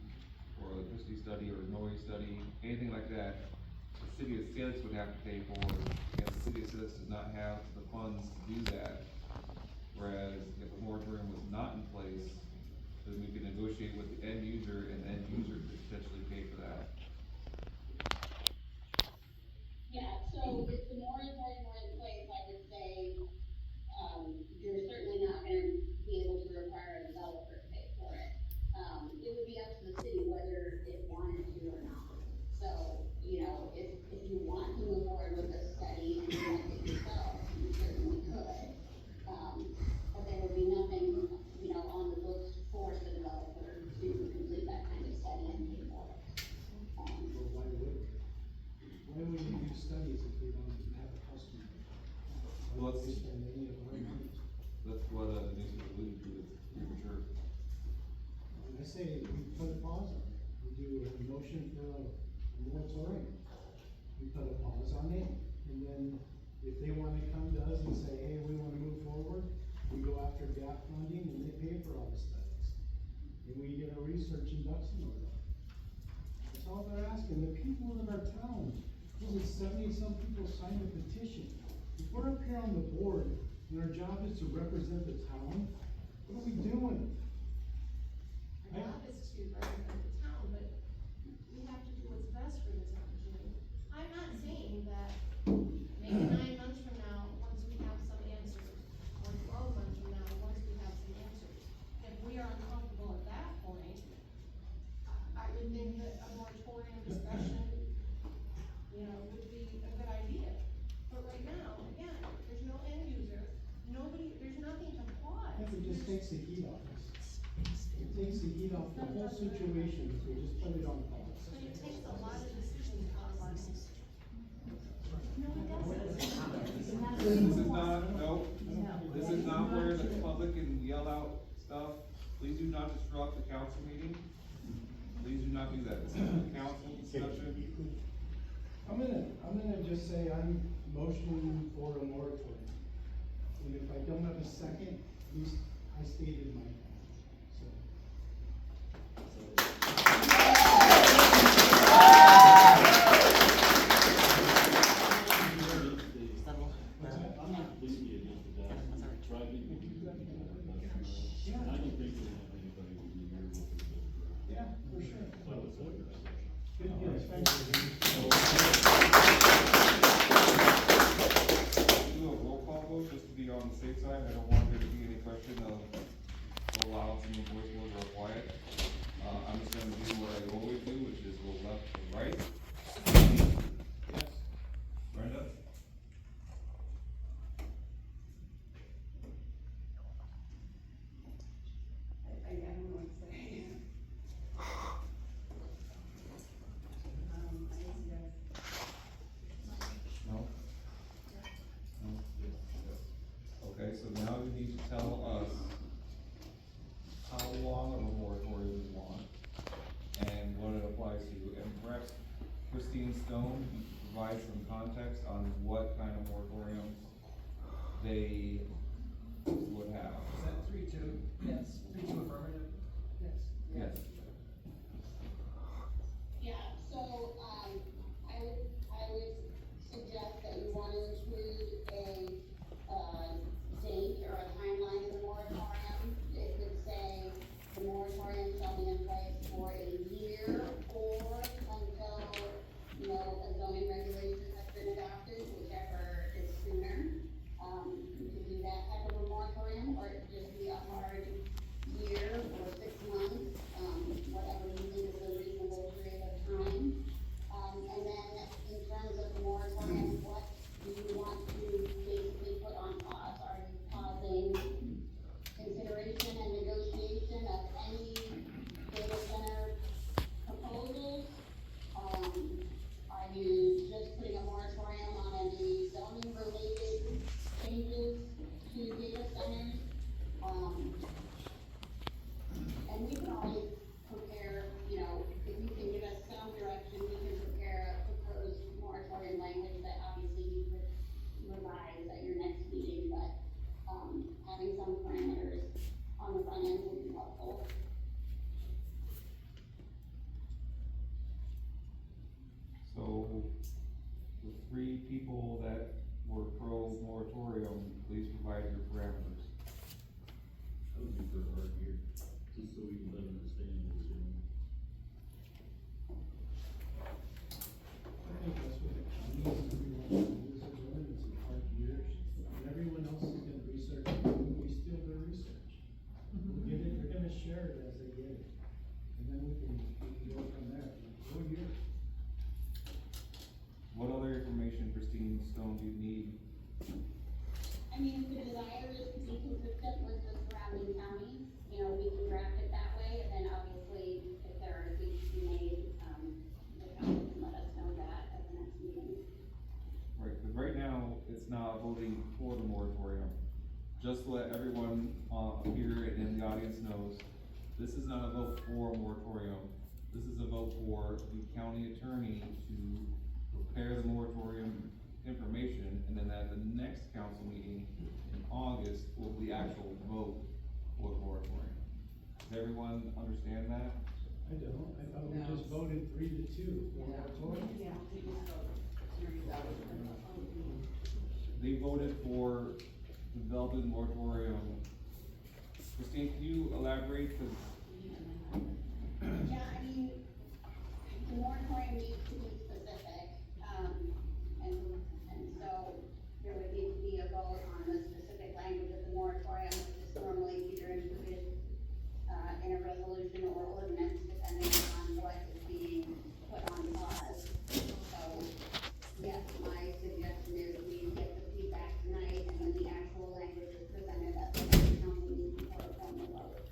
or electricity study, or noise study, anything like that, the city of Salix would have to pay for, and the city of Salix does not have the funds to do that. Whereas if a moratorium was not in place, then we could negotiate with the end user, and the end user could potentially pay for that. Yeah, so if the moratorium were in place, I would say, you're certainly not gonna be able to require a developer to pay for it. It would be up to the city whether it wanted to or not. So, if you want to move forward with a study and conduct it yourself, you certainly could. But there would be nothing, on the books to force the developer to complete that kind of study and pay for it. Well, why would you do studies if we don't have a customer? Well, Why would we spend any of our money? That's what, Denise was alluding to, it's premature. And I say, we put a pause on it, we do a motion for a moratorium. We put a pause on it, and then if they wanna come to us and say, hey, we wanna move forward, we go after gap funding and they pay for all the studies. And we get our research and ducks in order. That's all they're asking, the people in our town, was it 70-some people signed a petition? If we're up here on the board, and our job is to represent the town, what are we doing? Our job is to represent the town, but we have to do what's best for the town, Jimmy. I'm not saying that maybe 9 months from now, once we have some answers, or 12 months from now, once we have some answers, if we are uncomfortable at that point, I would think that a moratorium discussion, would be a good idea. But right now, again, there's no end user, there's nothing to pause. If it just takes the heat off us. It takes the heat off the whole situation if we just put it on pause. But it takes a lot of decisions out of our hands. No, it doesn't. This is not, no, this is not where the public can yell out stuff. Please do not disrupt the council meeting. Please do not do that. This is a council discussion. I'm gonna just say I'm motioning for a moratorium. And if I don't have a second, at least I stated my point, so. Yes, thank you. Do a roll call vote, just to be on the safe side, I don't want there to be any question of go loud, some voice vote or quiet. I'm just gonna do what I always do, which is go left to right. Yes. Brenda? I don't know what to say. I guess yes. No? No? Yes. Okay, so now you need to tell us how long of a moratorium you want and what it applies to, and perhaps Christine Stone, you can provide some context on what kind of moratoriums they would have. Is that 3-2? Yes. 3-2 affirmative? Yes. Yes. Yeah, so, I would suggest that you want to include a, date or a timeline of the moratorium. It could say the moratorium shall be in place for a year or until, a zoning regulation has been adopted, whichever is sooner. You could do that type of a moratorium, or it could just be a hard year or 6 months, whatever you think is a reasonable period of time. And then in terms of the moratorium, what do you want to basically put on pause? Are you pausing consideration and negotiation of any data center proposals? Are you just putting a moratorium on any zoning related changes to data centers? And we can always prepare, if you can give us some direction, we can prepare a proposed moratorium language that obviously you could revise at your next meeting, but, having some parameters on the front end would be helpful. So, the 3 people that were pro moratorium, please provide your parameters. I would be for a hard year, just so we can better understand this, I think that's what the county is, everyone wants to use their ordinance in 5 years. And everyone else is gonna research, we steal their research. We'll get it, they're gonna share it as they get it. And then we can go from there, 4 years. What other information, Christine Stone, do you need? I mean, if the desire is to be consistent with the surrounding counties, we can draft it that way, and then obviously, if there are tweaks to be made, the council can let us know that at the next meeting. Right, because right now, it's not voting for the moratorium. Just to let everyone, here and in the audience knows, this is not a vote for a moratorium. This is a vote for the county attorney to prepare the moratorium information, and then at the next council meeting in August will be the actual vote for the moratorium. Does everyone understand that? I don't, I thought we just voted 3-2 for moratorium. They voted for the development moratorium. Christine, can you elaborate, 'cause Yeah, I mean, the moratorium needs to be specific, and so there would need to be a vote on the specific language of the moratorium, which is normally either included, in a resolution or ordinance, depending on what is being put on pause. So, yes, my suggestion is we get the feedback tonight, and then the actual language is presented at the next council meeting for a formal vote.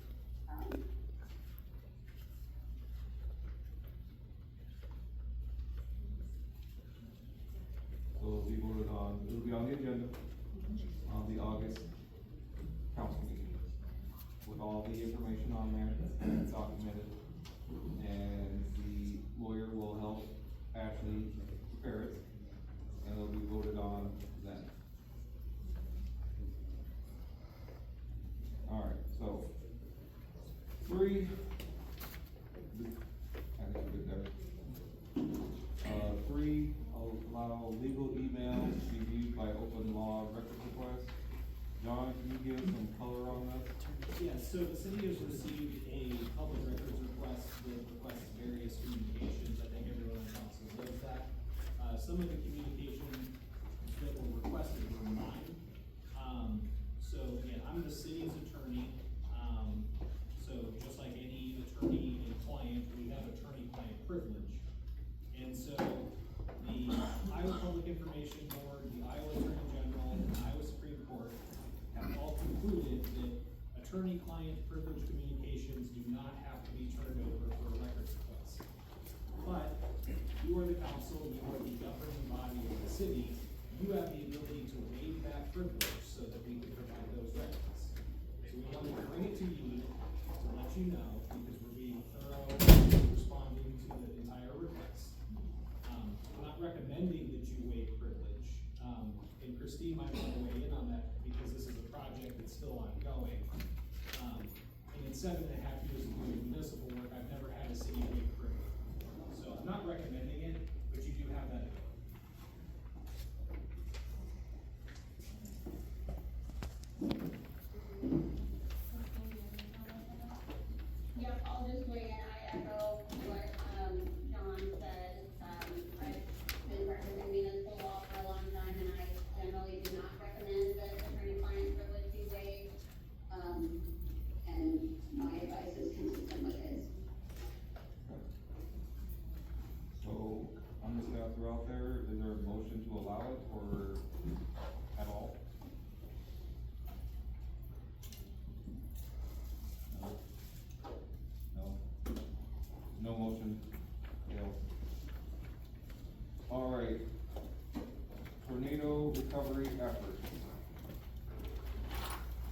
you are the council, you are the governing body of the city, you have the ability to waive that privilege so that we can provide those records. So we wanted to bring it to you to let you know, because we're being thorough and responding to the entire request. I'm not recommending that you waive privilege, and Christine might want to weigh in on that because this is a project that's still ongoing. And in 7.5 years of doing municipal work, I've never had a city waive privilege. So I'm not recommending it, but you do have that ability. Yep, I'll just weigh in. I echo what, John said. I've been practicing municipal law for a long time, and I generally do not recommend that attorney-client privilege be waived. And my advice is consistent with his. So, I'm just gonna throw out there, is there a motion to allow it, or at all? No? No? No motion, fails. Alright. Tornado recovery efforts.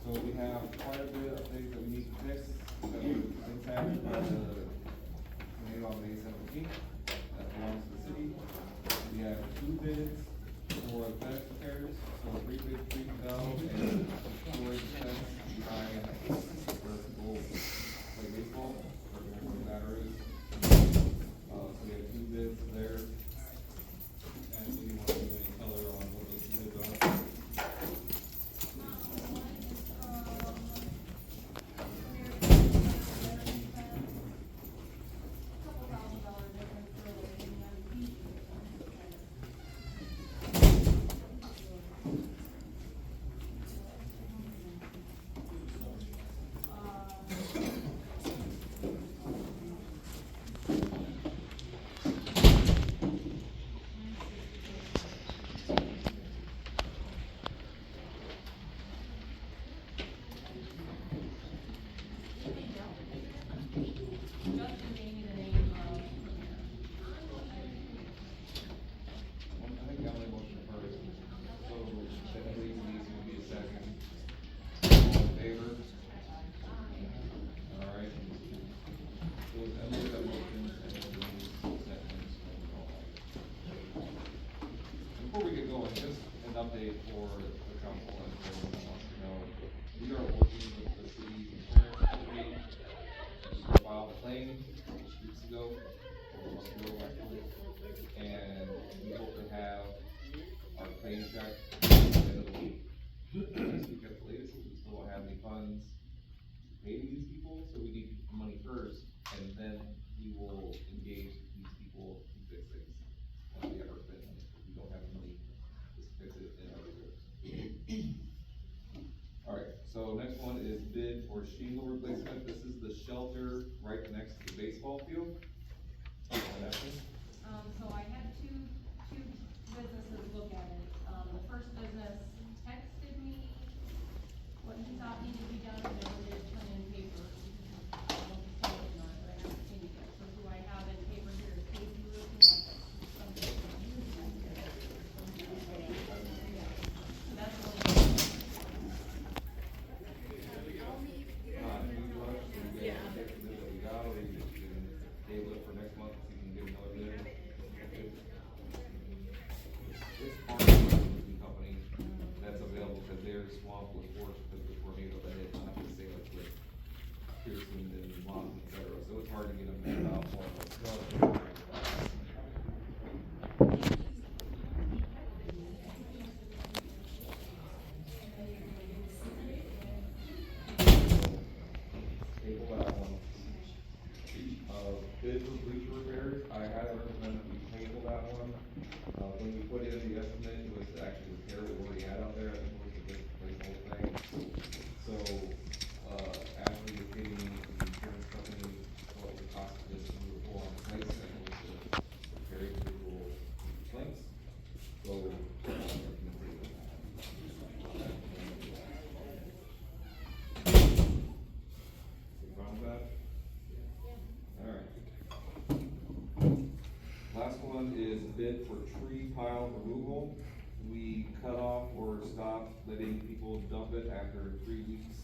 So we have quite a bit of things that we need to fix, that were impacted by the tornado on May 17th, that belongs to the city. We have 2 bids for fence repairs, so 3 bids, 3 valves, and storage fence behind where people play baseball, or where the batter is. So we have 2 bids there. And do you want to give any color on what those bids are? I think Emily motioned first, so that leaves me to be a second. All in favor? Alright. So Emily got motions and then Denise seconds. Before we get going, just an update for the council and for everyone who wants to know. We are working with the city insurance company. We filed a claim weeks ago, or a month ago actually, and we hope to have our claim check at the end of the week. Next week at the latest, we still don't have any funds to pay these people, so we need the money first, and then we will engage these people to fix things. Once we have our spend money, we don't have the money to fix it in our reserves. Alright, so next one is bid for shingle replacement. This is the shelter right next to the baseball field. So I had two businesses look at it. The first business texted me what he thought needed to be done, and then did turn in paper. I don't know if it's changed or not, but I haven't seen it yet. So who I have in paper here is Casey Roofing, that's something. So that's one. Table it for next month, so you can get another bid. It's part of the roofing company that's available, because their swamp was forced because of the tornado that hit, not just Salix, but Pearson and Lawson, et cetera, so it's hard to get them out more. Table that one. Bid for bleacher repairs, I highly recommend that we table that one. When we put in the estimate, it was actually repair what we already had out there, I think it was just replace the whole thing. So, Ashley was getting the insurance company, what the cost of this, and we were full on planks, and it was to repair individual planks. So, I recommend tabling that. You fine with that? Alright. Last one one is bid for tree pile removal. We cut off or stopped letting people dump it after 3 weeks.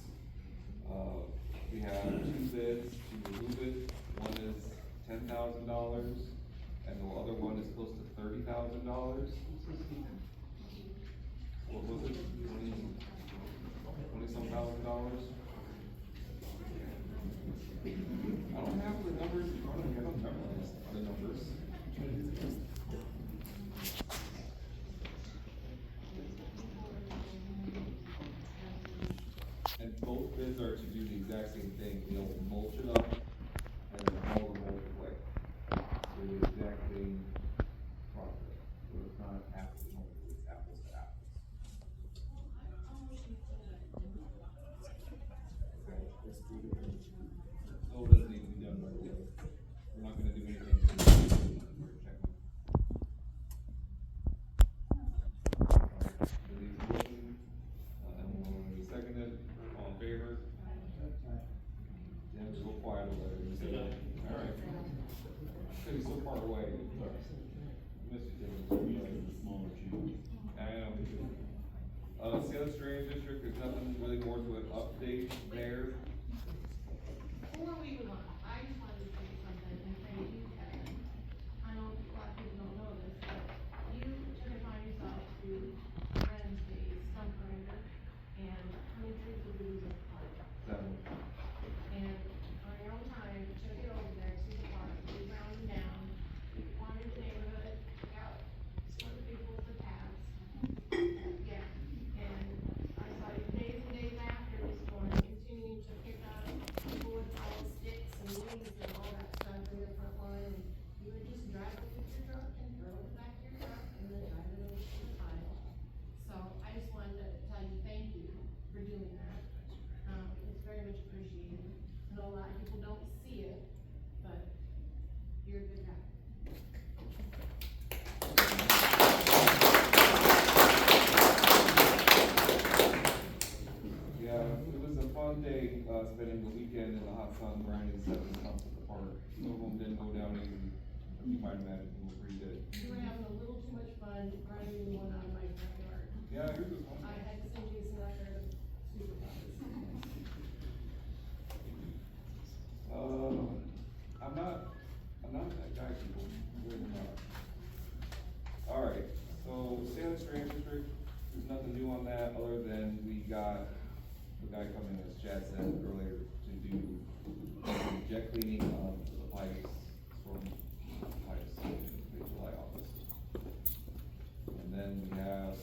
We have 2 bids to remove it. One is $10,000 and the other one is close to $30,000. What was it? 20-some $1,000? I don't have the numbers in front of me, I don't memorize the numbers. And both bids are to do the exact same thing, they'll mulch it up and then haul the mulch away. So the exact same process, so it's not apples to oranges, it's apples to apples. So it doesn't need to be done right away. We're not gonna do anything. Emily seconded, all in favor? Dan's so quiet over there. Alright. Cause he's so far away. Miss you, Jim. Smaller change. I know. Salix Drainage District, there's nothing really more to an update there. Before we move on, I just wanted to say something and thank you, Kevin. I know a lot of people don't know this, but you took it upon yourself to rent a stump grinder and how many trees did we lose at the park? 7. And on your own time, took it over there to the park, we ground them down, wandered the neighborhood, out, some of the people with the paths. Yeah, and I saw you days and days after this morning, continuing to pick up people with all sticks and leaves and all that stuff in the front lawn, and you would just drive it with your truck and throw it back to your truck and then drive it over to the pile. So I just wanted to tell you, thank you for doing that. It's very much appreciated. I know a lot of people don't see it, but you're a good guy. Yeah, it was a fun day, spending the weekend in the hot sun grinding 7 stumps at the park. Some of them didn't go down easy, as you might imagine, some were pretty good. You were having a little too much fun grinding the one out of my front yard. Yeah, yours was fun. I had to send Jason out there to supervise. I'm not that guy, people, I'm really not. Alright, so Salix Drainage District, there's nothing new on that, other than we got the guy coming, as Chad said earlier, to do jet cleaning of the pipes, storm pipes, in the July office. And then we have